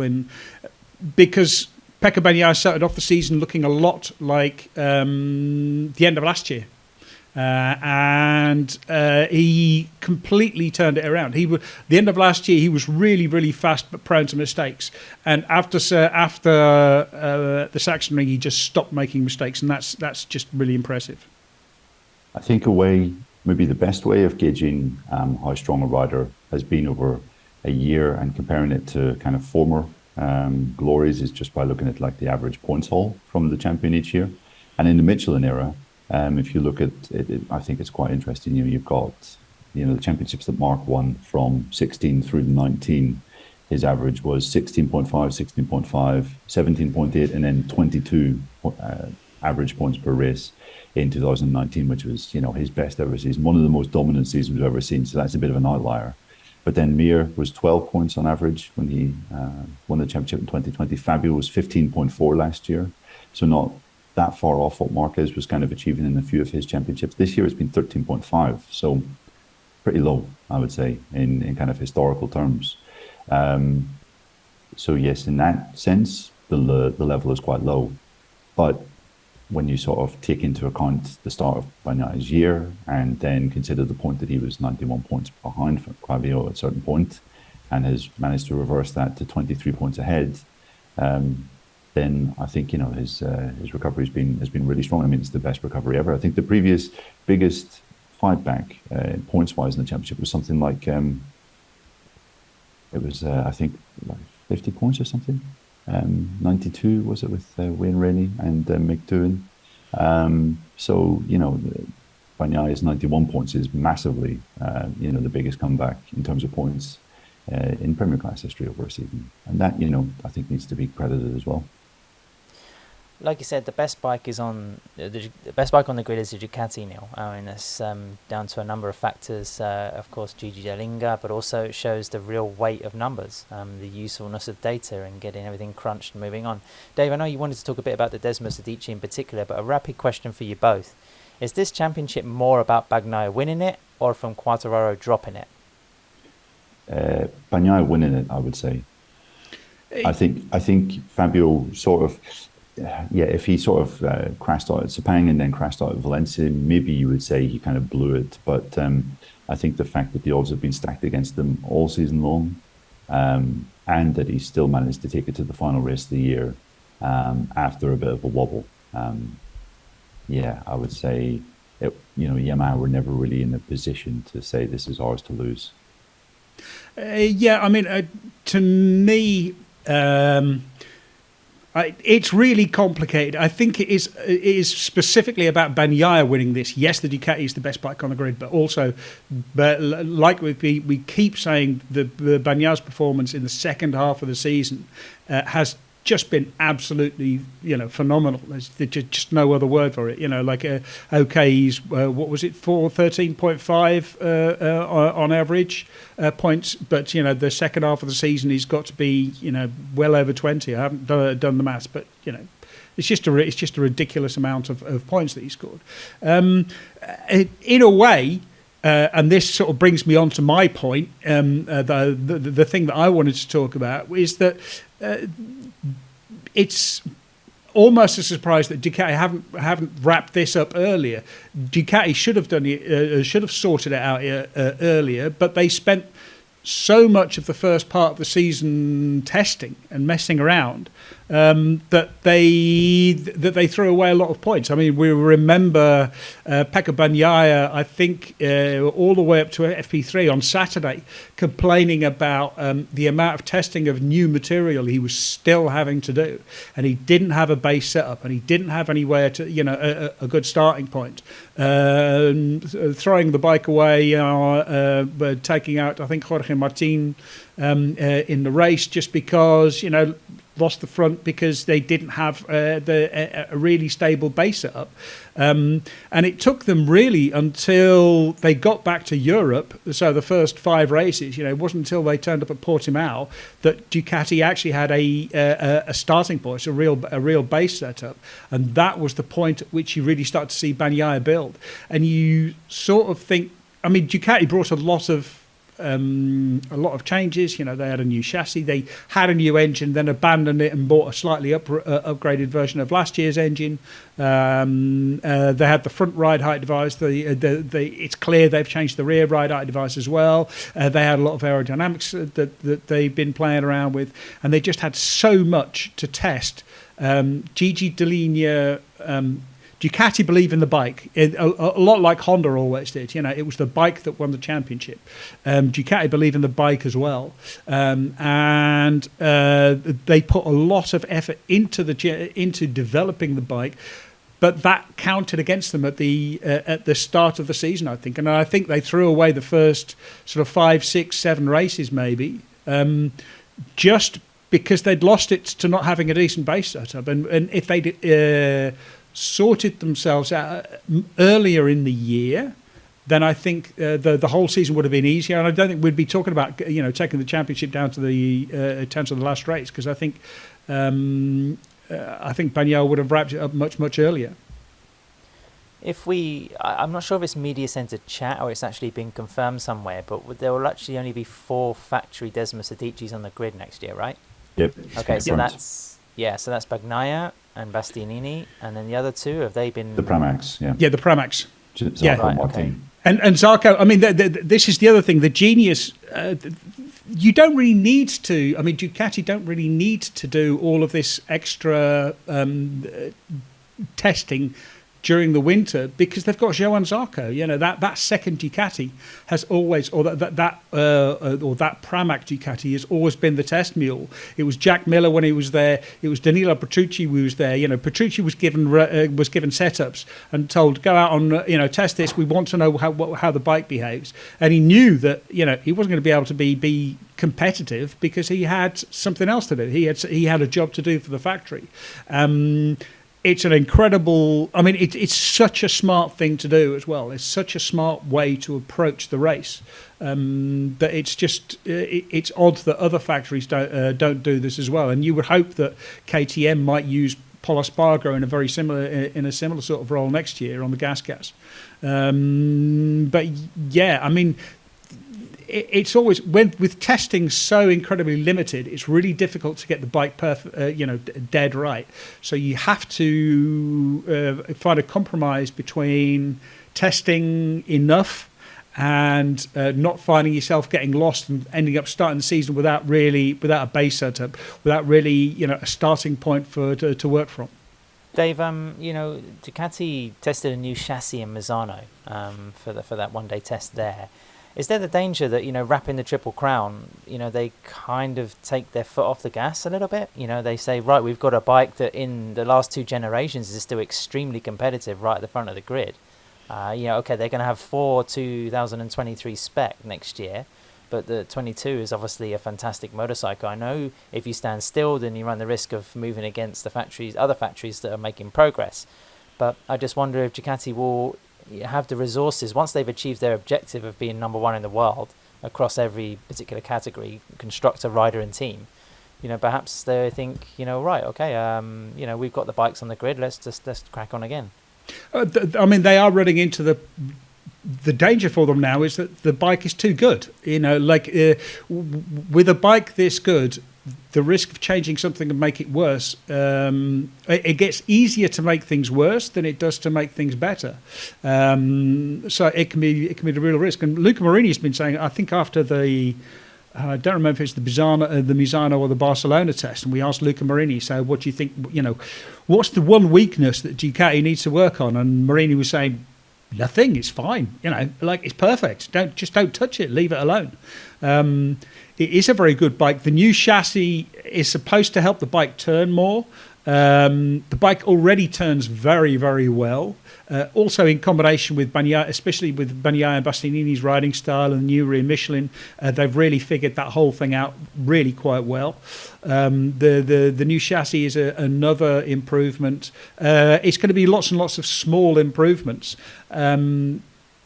because Pecco Bagnaia started off the season looking a lot like the end of last year. And he completely turned it around. The end of last year, he was really, really fast but prone to mistakes. And after the Sachsenring, he just stopped making mistakes, and that's just really impressive. I think maybe the best way of gauging how strong a rider has been over a year and comparing it to kind of former glories is just by looking at the average points haul from the champion each year. And in the Michelin era, if you look at it, I think it's quite interesting. You've got the championships that Mark won from 16 through to 19. His average was 16.5, 16.5, 17.8, and then 22 average points per race in 2019, which was his best ever season, one of the most dominant seasons we've ever seen. So that's a bit of an outlier. But then Mir was 12 points on average when he won the championship in 2020. Fabio was 15.4 last year. So not that far off what Marquez was kind of achieving in a few of his championships. This year it's been 13.5, so pretty low, I would say, in kind of historical terms. So yes, in that sense, the level is quite low. But when you sort of take into account the start of Bagnaya's year and then consider the point that he was 91 points behind for Fabio at a certain point and has managed to reverse that to 23 points ahead, then I think, you know, his recovery has been really strong. I mean, it's the best recovery ever. I think the previous biggest fight back points wise in the championship was something like it was I think like 50 points or something. 92 was it with Wayne Rainey and Mick Doohan. So you know, Bagnaya's 91 points is massively you know, the biggest comeback in terms of points in Premier Class history over a season, and that, you know, I think needs to be credited as well. Like you said, the best bike on the grid is the Ducati, Neil. I mean, that's down to a number of factors. Of course, Gigi Dall'Inga, but also it shows the real weight of numbers, the usefulness of data, and getting everything crunched and moving on. Dave, I know you wanted to talk a bit about the Desmos Adichie in particular, but a rapid question for you both: is this championship more about Bagnaia winning it, or from Quartararo dropping it? Bagnaia winning it, I would say. I think Fabio sort of. Yeah, if he sort of crashed out at Sepang and then crashed out at Valencia, maybe you would say he kind of blew it. But I think the fact that the odds have been stacked against him all season long, and that he still managed to take it to the final race of the year after a bit of a wobble, yeah, I would say, you know, Yamaha were never really in a position to say this is ours to lose. Yeah, I mean, to me. It's really complicated. I think it is specifically about Bagnaia winning this. Yes, the Ducati is the best bike on the grid, but also, like we keep saying, the Bagnaia's performance in the second half of the season has just been absolutely, you know, phenomenal. There's just no other word for it. You know, like okay, he's what was it, 13.5 on average points, but you know, the second half of the season he's got to be, you know, well over 20. I haven't done the maths, but you know, it's just a ridiculous amount of points that he scored. In a way. And this sort of brings me on to my point. The thing that I wanted to talk about is that it's almost a surprise that Ducati haven't wrapped this up earlier. Ducati should have done it, should have sorted it out earlier, but they spent so much of the first part of the season testing and messing around that they threw away a lot of points. I mean, we remember Pecco Bagnaia, I think, all the way up to FP3 on Saturday, complaining about the amount of testing of new material he was still having to do, and he didn't have a base setup, and he didn't have anywhere to, you know, a good starting point. Throwing the bike away, taking out, I think, Jorge Martin in the race just because, you know, lost the front because they didn't have a really stable base setup. And it took them really until they got back to Europe, so the first 5 races, you know, it wasn't until they turned up at Portimao that Ducati actually had a starting point, a real base setup. And that was the point at which you really start to see Bagnaia build. And you sort of think, I mean, Ducati brought a lot of changes. You know, they had a new chassis, they had a new engine, then abandoned it and bought a slightly upgraded version of last year's engine. They had the front ride height device. It's clear they've changed the rear ride height device as well. They had a lot of aerodynamics that they've been playing around with, and they just had so much to test. Gigi Dall'Inga, Ducati believe in the bike, a lot like Honda always did. You know, it was the bike that won the championship. Ducati believe in the bike as well, and they put a lot of effort into developing the bike. But that counted against them at the start of the season, I think, and I think they threw away the first sort of 5, 6, 7 races maybe, just because they'd lost it to not having a decent base setup, and if they'd sorted themselves out earlier in the year, then I think the whole season would have been easier. And I don't think we'd be talking about, you know, taking the championship down to the last race, because I think I think Bagnaia would have wrapped it up much earlier. I'm not sure if it's media centre chat or it's actually been confirmed somewhere, but there will actually only be 4 factory Desmos Adichis on the grid next year, right? Yep. Okay, so that's Bagnaia and Bastianini, and then the other 2, have they been... The Pramacs, yeah. Yeah, the Pramacs. Zarco Right, Martin. okay. And Zarco, I mean, this is the other thing. The genius, you don't really need to. I mean, Ducati don't really need to do all of this extra testing during the winter because they've got Johann Zarco. You know, that second Ducati has always, or that Pramac Ducati has always been the test mule. It was Jack Miller when he was there. It was Danilo Petrucci who was there. You know, Petrucci was given setups and told, go out on, test this. We want to know how the bike behaves. And he knew that, he wasn't going to be able to be competitive because he had something else to do. He had a job to do for the factory. It's an incredible... I mean, it's such a smart thing to do as well. It's such a smart way to approach the race. That it's just... it's odd that other factories don't do this as well. And you would hope that KTM might use Pol Espargaro in a similar sort of role next year on the gas. But yeah, I mean... It's always with testing so incredibly limited. It's really difficult to get the bike dead right. So you have to find a compromise between testing enough and not finding yourself getting lost and ending up starting the season without a base setup, without really a starting point to work from. Dave, Ducati tested a new chassis in Misano for that one-day test there. Is there the danger that, wrapping the Triple Crown, they kind of take their foot off the gas a little bit? They say, right, we've got a bike that in the last 2 generations is still extremely competitive right at the front of the grid. Okay, they're going to have 4 2023 spec next year, but the 22 is obviously a fantastic motorcycle. I know if you stand still, then you run the risk of moving against the other factories that are making progress. But I just wonder if Ducati will have the resources once they've achieved their objective of being number 1 in the world across every particular category, constructor, rider and team. Perhaps they think, right, okay, we've got the bikes on the grid, let's crack on again. I mean, they are running into the danger for them now is that the bike is too good. With a bike this good, the risk of changing something and make it worse, it gets easier to make things worse than it does to make things better. So it can be the real risk. And Luca Marini has been saying, I think after I don't remember if it's the Misano or the Barcelona test, and we asked Luca Marini, so what do you think, what's the one weakness that Ducati needs to work on? And Marini was saying, nothing, it's fine, it's perfect. Don't touch it, leave it alone. It is a very good bike. The new chassis is supposed to help the bike turn more. The bike already turns very, very well. Also in combination with Bagnaia, especially with Bagnaia and Bastianini's riding style and the new rear Michelin, they've really figured that whole thing out really quite well. The new chassis is another improvement. It's going to be lots and lots of small improvements.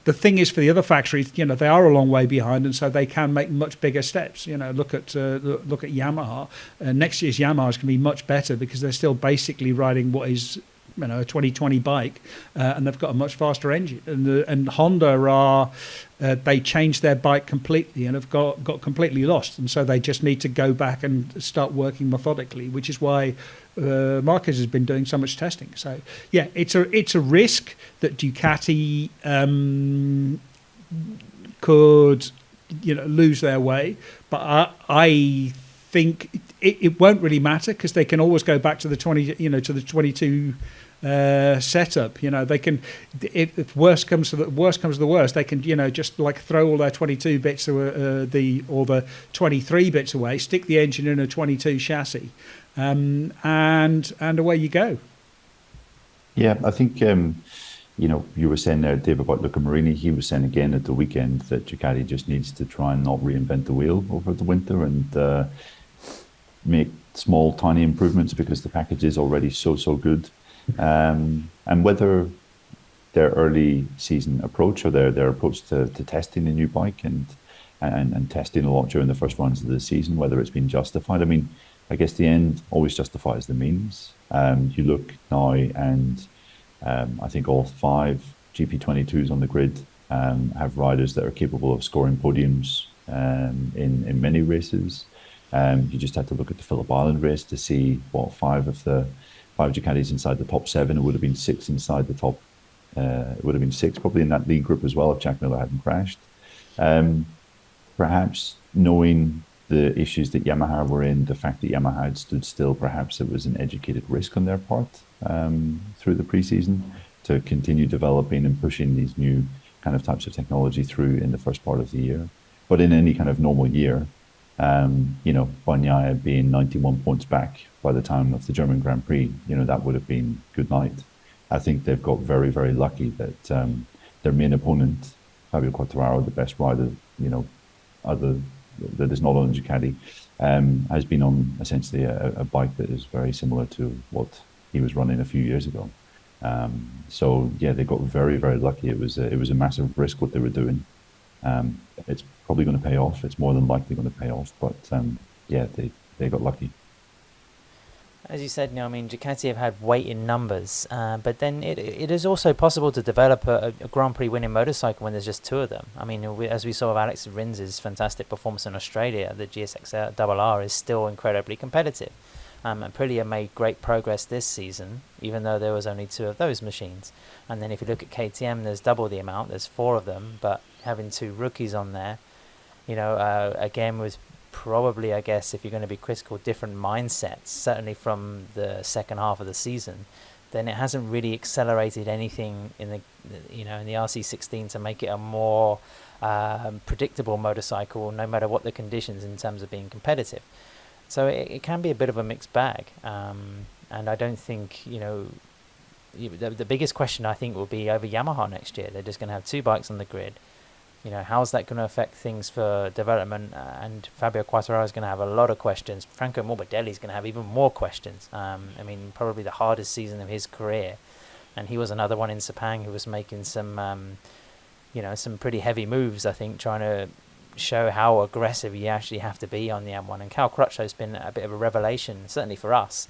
The thing is, for the other factories, they are a long way behind, and so they can make much bigger steps. Look at Yamaha. Next year's Yamaha is going to be much better because they're still basically riding what is a 2020 bike, and they've got a much faster engine. And Honda they changed their bike completely and have got completely lost, and so they just need to go back and start working methodically, which is why Marquez has been doing so much testing. So yeah, it's a risk that Ducati could lose their way, but I think it won't really matter because they can always go back to the 22 setup. They can, if worst comes to the worst, they can just throw all their 22 bits or the 23 bits away, stick the engine in a 22 chassis, and away you go. Yeah, I think you were saying there, Dave, about Luca Marini. He was saying again at the weekend that Ducati just needs to try and not reinvent the wheel over the winter and make small, tiny improvements because the package is already so good. And whether their early season approach or their approach to testing a new bike and testing a lot during the first runs of the season, whether it's been justified. I mean, I guess the end always justifies the means. You look now, and I think all 5 GP22s on the grid have riders that are capable of scoring podiums in many races. You just had to look at the Phillip Island race to see what 5 of the 5 Ducatis inside the top 7. It would have been 6 inside the top. It would have been 6 probably in that lead group as well if Jack Miller hadn't crashed. Perhaps knowing the issues that Yamaha were in, the fact that Yamaha had stood still, perhaps it was an educated risk on their part through the preseason to continue developing and pushing these new kind of types of technology through in the first part of the year. But in any kind of normal year, Bagnaia being 91 points back by the time of the German Grand Prix, that would have been good night. I think they've got very, very lucky that their main opponent, Fabio Quartararo, the best rider, that is not on Ducati, has been on essentially a bike that is very similar to what he was running a few years ago. So yeah, they got very, very lucky. It was a massive risk what they were doing. It's probably going to pay off. It's more than likely going to pay off. But yeah, they got lucky. As you said, Ducati have had weight in numbers, but then it is also possible to develop a Grand Prix winning motorcycle when there's just 2 of them. As we saw with Alex Rins's fantastic performance in Australia, the GSX RR is still incredibly competitive. And Aprilia made great progress this season, even though there was only 2 of those machines. And then if you look at KTM, there's double the amount. There's 4 of them, but having 2 rookies on there, again was probably, I guess, if you're going to be critical, different mindsets, certainly from the second half of the season, then it hasn't really accelerated anything in the RC16 to make it a more predictable motorcycle, no matter what the conditions in terms of being competitive. So it can be a bit of a mixed bag, and I don't think the biggest question I think will be over Yamaha next year. They're just going to have 2 bikes on the grid. How's that going to affect things for development? And Fabio Quartararo is going to have a lot of questions. Franco Morbidelli is going to have even more questions. Probably the hardest season of his career. And he was another one in Sepang who was making some pretty heavy moves, I think, trying to show how aggressive you actually have to be on the M1. And Cal Crutchloh's been a bit of a revelation, certainly for us,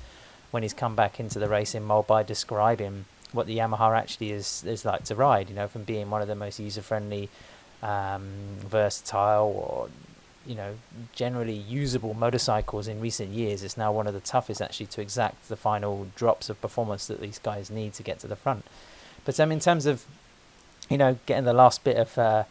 when he's come back into the racing mold by describing what the Yamaha actually is like to ride, from being one of the most user-friendly, versatile, or generally usable motorcycles in recent years. It's now one of the toughest actually to exact the final drops of performance that these guys need to get to the front. But in terms of getting the last bit of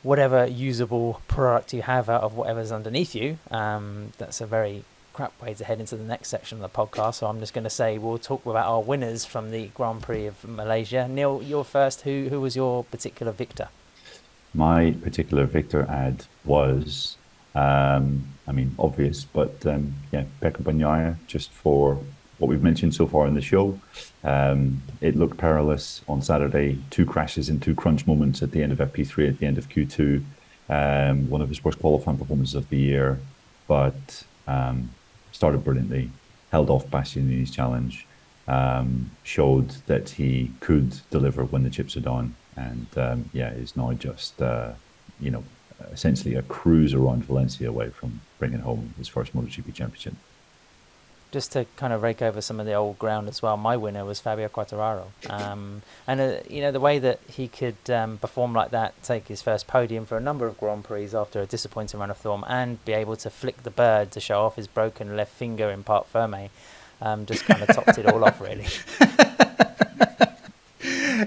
whatever usable product you have out of whatever's underneath you, that's a very crap way to head into the next section of the podcast. So I'm just going to say we'll talk about our winners from the Grand Prix of Malaysia. Neil, you're first. Who was your particular victor? My particular victor ad was, obvious, but Pecco Bagnaia, just for what we've mentioned so far in the show. It looked perilous on Saturday. 2 crashes and 2 crunch moments at the end of FP3, at the end of Q2. One of his worst qualifying performances of the year, but started brilliantly, held off Bastianini's challenge, showed that he could deliver when the chips are down. And is now just essentially a cruise around Valencia away from bringing home his first MotoGP championship. Just to kind of rake over some of the old ground as well, my winner was Fabio Quartararo. The way that he could perform like that, take his first podium for a number of Grand Prix after a disappointing run of form, and be able to flick the bird to show off his broken left finger in Parc Fermé, just kind of topped it all off, really.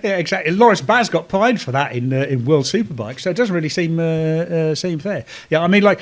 Yeah, exactly. Lawrence Baz got fined for that in World Superbike, so it doesn't really seem fair. Yeah,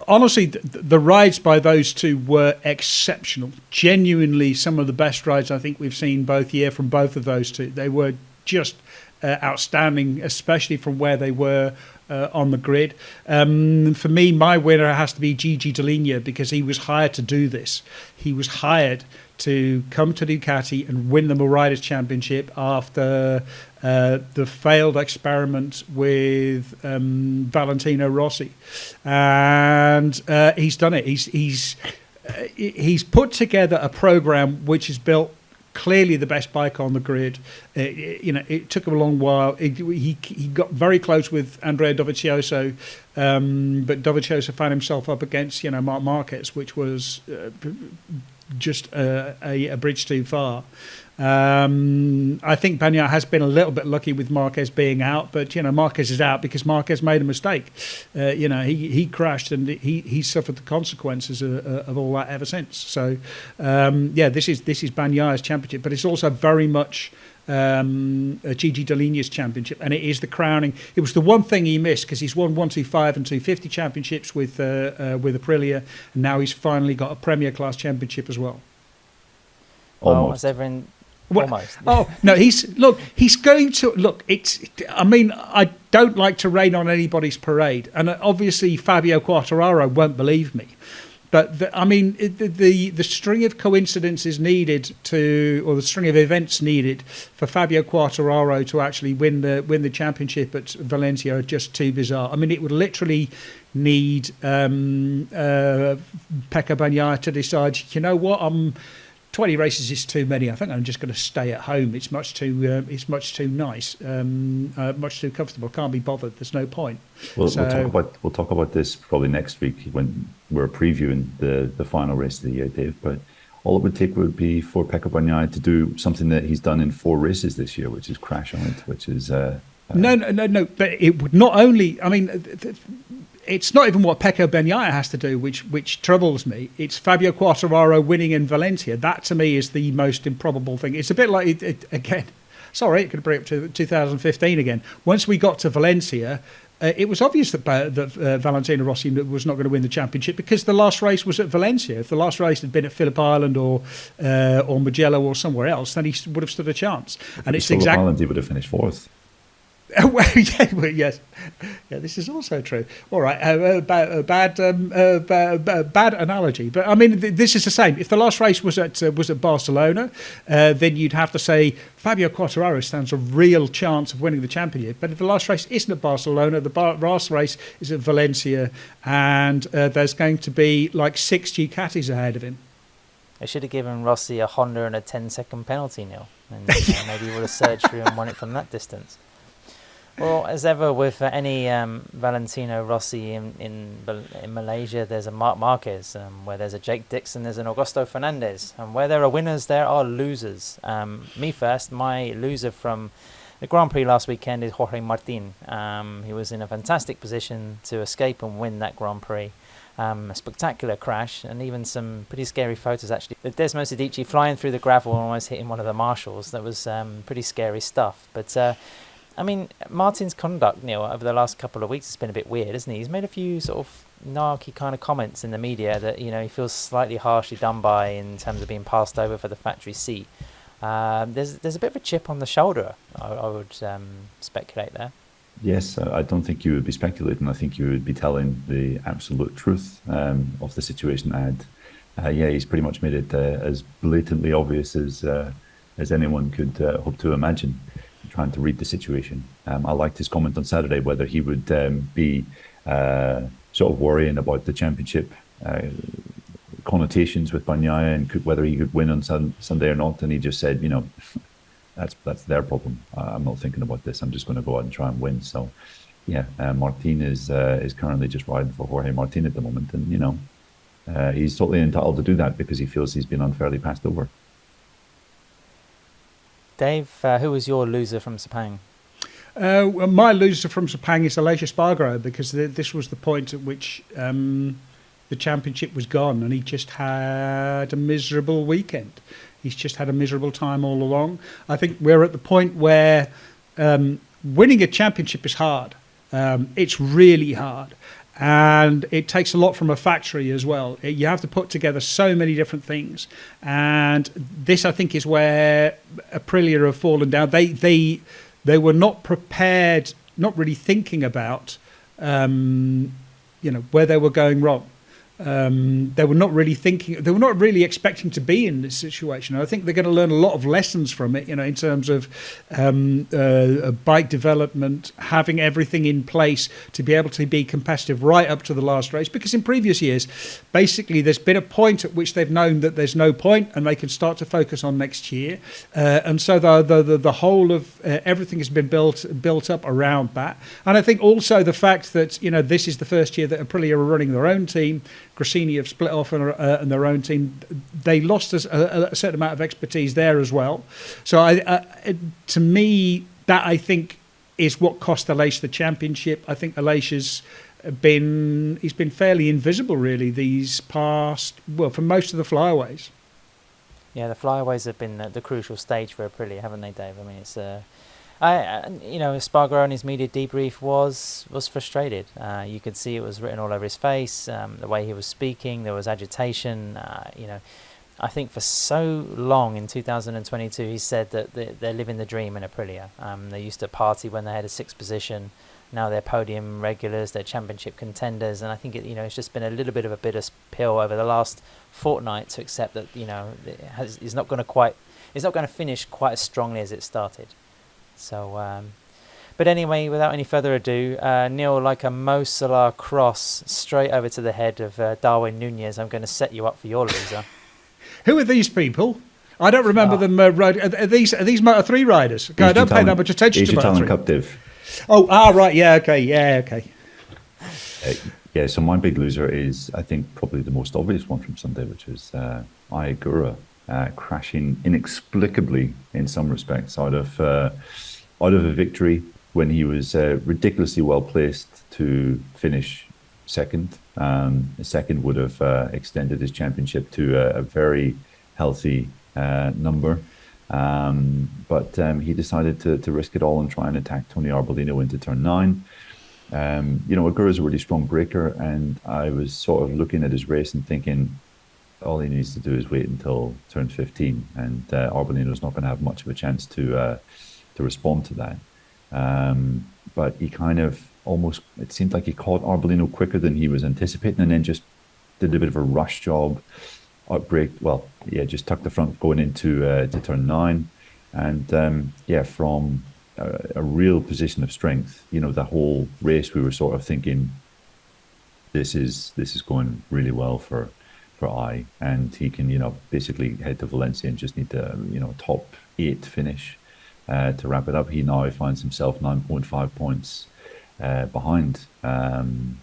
honestly, the rides by those 2 were exceptional. Genuinely, some of the best rides I think we've seen both year from both of those 2. They were just outstanding, especially from where they were on the grid. For me, my winner has to be Gigi Dall'Igna, because he was hired to do this. He was hired to come to Ducati and win the Riders' Championship after the failed experiment with Valentino Rossi, and he's done it. He's put together a program which is built clearly the best bike on the grid. It took him a long while. He got very close with Andrea Dovizioso, but Dovizioso found himself up against Marc Marquez, which was just a bridge too far. I think Bagnaia has been a little bit lucky with Marquez being out, but Marquez is out because Marquez made a mistake. He crashed and he suffered the consequences of all that ever since. So this is Bagnaia's championship, but it's also very much Gigi Dall'Igna's championship, and it is the crowning. It was the one thing he missed because he's won 125 and 250 championships with Aprilia, and now he's finally got a Premier Class championship as well. Almost. Almost. Oh no, he's going to look. I don't like to rain on anybody's parade, and obviously Fabio Quartararo won't believe me. But the string of coincidences needed or the string of events needed for Fabio Quartararo to actually win the championship at Valencia are just too bizarre. I mean, it would literally need Pecco Bagnaia to decide, you know what, 20 races is too many. I think I'm just going to stay at home. It's much too nice, much too comfortable. Can't be bothered. There's no point. We'll talk about this probably next week when we're previewing the final race of the year, Dave. But all it would take would be for Pecco Bagnaia to do something that he's done in 4 races this year, which is crash on it, which is no. But it would not only. I mean. It's not even what Pecco Bagnaia has to do, which troubles me. It's Fabio Quartararo winning in Valencia. That, to me, is the most improbable thing. It's a bit like, again, sorry, it could bring up to 2015 again. Once we got to Valencia, it was obvious that Valentino Rossi was not going to win the championship because the last race was at Valencia. If the last race had been at Phillip Island or Mugello or somewhere else, then he would have stood a chance. And it's Phillip Island, he would have finished 4th. Yes. Yeah, this is also true. All right, bad analogy, but I mean, this is the same. If the last race was at Barcelona, then you'd have to say Fabio Quartararo stands a real chance of winning the championship. But if the last race isn't at Barcelona, the last race is at Valencia, and there's going to be like 6 Ducatis ahead of him. They should have given Rossi a Honda and a 10-second penalty, Neil, and maybe he would have surged through and won it from that distance. Well, as ever with any Valentino Rossi in Malaysia, there's a Marc Marquez. Where there's a Jake Dixon, there's an Augusto Fernandez. And where there are winners, there are losers. Me first, my loser from the Grand Prix last weekend is Jorge Martin. He was in a fantastic position to escape and win that Grand Prix. A spectacular crash and even some pretty scary photos, actually. With Desmo Sedici flying through the gravel and almost hitting one of the marshals. That was pretty scary stuff. But I mean, Martin's conduct, Neil, over the last couple of weeks has been a bit weird, isn't he? He's made a few sort of narky kind of comments in the media that, he feels slightly harshly done by in terms of being passed over for the factory seat. There's a bit of a chip on the shoulder, I would speculate there. Yes, I don't think you would be speculating. I think you would be telling the absolute truth of the situation. And he's pretty much made it as blatantly obvious as anyone could hope to imagine. Trying to read the situation. I liked his comment on Saturday whether he would be sort of worrying about the championship connotations with Bagnaia and whether he could win on Sunday or not. And he just said, that's their problem. I'm not thinking about this. I'm just going to go out and try and win. So, Martin is currently just riding for Jorge Martin at the moment, and he's totally entitled to do that because he feels he's been unfairly passed over. Dave, who was your loser from Sepang? My loser from Sepang is Aleix Espargaro because this was the point at which the championship was gone and he just had a miserable weekend. He's just had a miserable time all along. I think we're at the point where winning a championship is hard. It's really hard. And it takes a lot from a factory as well. You have to put together so many different things. And this, I think, is where Aprilia have fallen down. They were not prepared, not really thinking about, where they were going wrong. They were not really thinking. They were not really expecting to be in this situation. I think they're going to learn a lot of lessons from it. In terms of bike development, having everything in place to be able to be competitive right up to the last race. Because in previous years, basically, there's been a point at which they've known that there's no point, and they can start to focus on next year. And so the whole of everything has been built up around that. And I think also the fact that this is the first year that Aprilia are running their own team. Gresini have split off and their own team. They lost a certain amount of expertise there as well. So to me, that I think is what cost Aleix the championship. I think Aleix he's been fairly invisible really these past, for most of the flyaways. Yeah, the flyaways have been the crucial stage for Aprilia, haven't they, Dave? I mean, it's Spargarone's media debrief was frustrated. You could see it was written all over his face. The way he was speaking, there was agitation. I think for so long in 2022, he said that they're living the dream in Aprilia. They used to party when they had a sixth position. Now they're podium regulars, they're championship contenders, and I think it's just been a little bit of a bitter pill over the last fortnight to accept that it's not going to finish quite as strongly as it started. So, but anyway, without any further ado, Neil, like a Mo Salah cross straight over to the head of Darwin Nunez, I'm going to set you up for your loser. Who are these people? I don't remember them. Are these Moto3 riders? I don't pay that much attention to Moto3. Cup div. Right, yeah, okay. So my big loser is, I think, probably the most obvious one from Sunday, which is Aigura crashing inexplicably, in some respects, out of a victory when he was ridiculously well placed to finish second. Second would have extended his championship to a very healthy number. But he decided to risk it all and try and attack Tony Arbolino into turn 9. Aigura is a really strong breaker, and I was sort of looking at his race and thinking all he needs to do is wait until turn 15, and Arbolino's not going to have much of a chance to respond to that. But he kind of it seemed like he caught Arbolino quicker than he was anticipating, and then just did a bit of a rush job, outbrake. Just tucked the front going into to turn 9, and from a real position of strength. The whole race we were sort of thinking, this is going really well for I, and he can basically head to Valencia and just need to top 8 finish to wrap it up. He now finds himself 9.5 points behind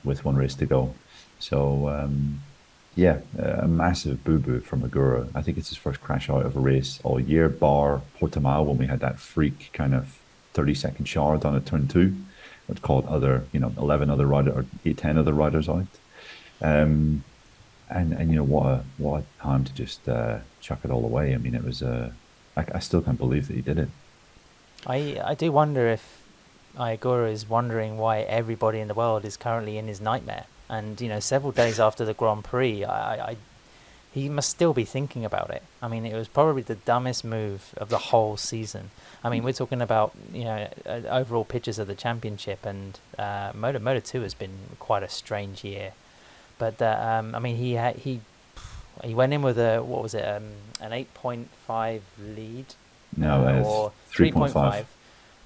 with one race to go. So a massive boo-boo from Aigura. I think it's his first crash out of a race all year, bar Portimao when we had that freak kind of 30-second shower down at turn 2, which caught 11 other riders or 10 other riders out. And what a time to just chuck it all away. I mean, it was I still can't believe that he did it. I do wonder if Aigura is wondering why everybody in the world is currently in his nightmare. And several days after the Grand Prix, he must still be thinking about it. I mean, it was probably the dumbest move of the whole season. I mean, we're talking about overall pictures of the championship, and Moto2 has been quite a strange year. But he went in with an 8.5 lead, or 3.5.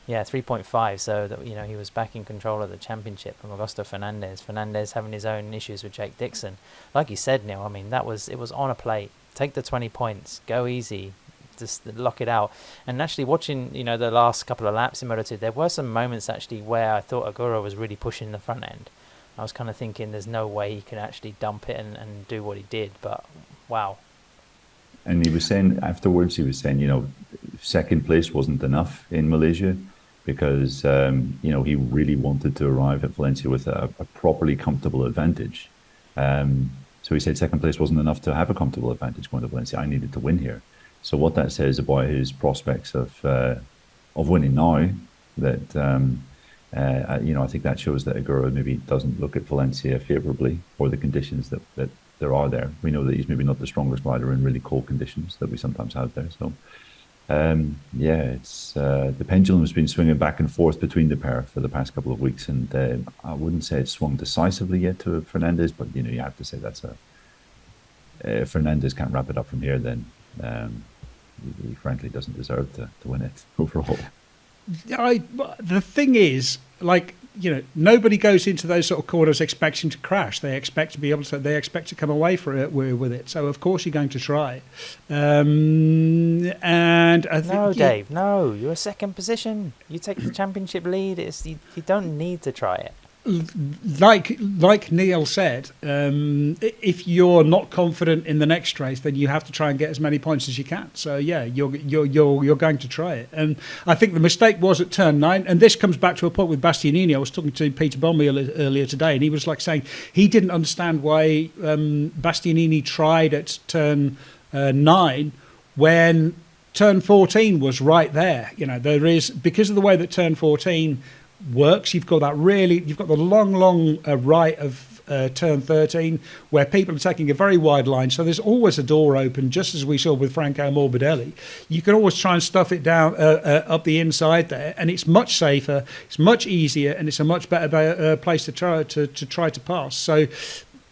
Yeah, 3.5. So that he was back in control of the championship from Augusto Fernandez. Fernandez having his own issues with Jake Dixon. Like you said, Neil, I mean, it was on a plate. Take the 20 points, go easy, just lock it out. And actually, watching the last couple of laps in Moto2, there were some moments actually where I thought Aigura was really pushing the front end. I was kind of thinking there's no way he can actually dump it and do what he did, but wow. And he was saying afterwards, second place wasn't enough in Malaysia because, he really wanted to arrive at Valencia with a properly comfortable advantage. So he said second place wasn't enough to have a comfortable advantage going to Valencia. I needed to win here. So what that says about his prospects of winning now, that I think that shows that Aigura maybe doesn't look at Valencia favourably for the conditions that there are there. We know that he's maybe not the strongest rider in really cold conditions that we sometimes have there. So Yeah, it's the pendulum has been swinging back and forth between the pair for the past couple of weeks, and I wouldn't say it's swung decisively yet to Fernandez, but you have to say that's a if Fernandez can't wrap it up from here, then he frankly doesn't deserve to win it overall. The thing is, like, nobody goes into those sort of corners expecting to crash. They expect to be able to. They expect to come away with it. So of course you're going to try. And I think no, Dave, no, you're a second position. You take the championship lead. You don't need to try it. Like Neil said, if you're not confident in the next race, then you have to try and get as many points as you can. So yeah, you're going to try it. And I think the mistake was at turn 9, and this comes back to a point with Bastianini. I was talking to Peter Bomby earlier today, and he was like saying he didn't understand why Bastianini tried at turn 9 when turn 14 was right there. There is, because of the way that turn 14 works, you've got the long right of turn 13 where people are taking a very wide line, so there's always a door open, just as we saw with Franco Morbidelli. You can always try and stuff it down up the inside there, and it's much safer, it's much easier, and it's a much better place to try to pass. So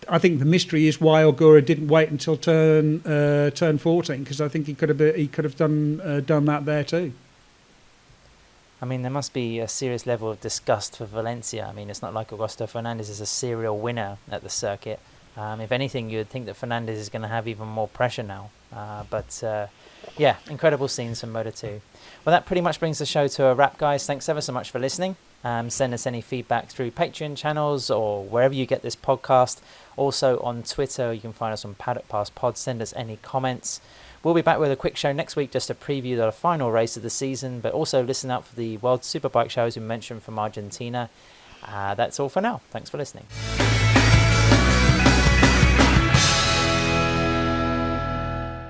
I think the mystery is why Ogura didn't wait until turn 14, because I think he could have done that there too. I mean, there must be a serious level of disgust for Valencia. I mean, it's not like Augusto Fernandez is a serial winner at the circuit. If anything, you would think that Fernandez is going to have even more pressure now. But yeah, incredible scenes from Moto2. Well, that pretty much brings the show to a wrap, guys. Thanks ever so much for listening. Send us any feedback through Patreon channels or wherever you get this podcast. Also on Twitter, you can find us on Paddock Pass Pod. Send us any comments. We'll be back with a quick show next week just to preview the final race of the season, but also listen out for the World Superbike shows we mentioned from Argentina. That's all for now. Thanks for listening.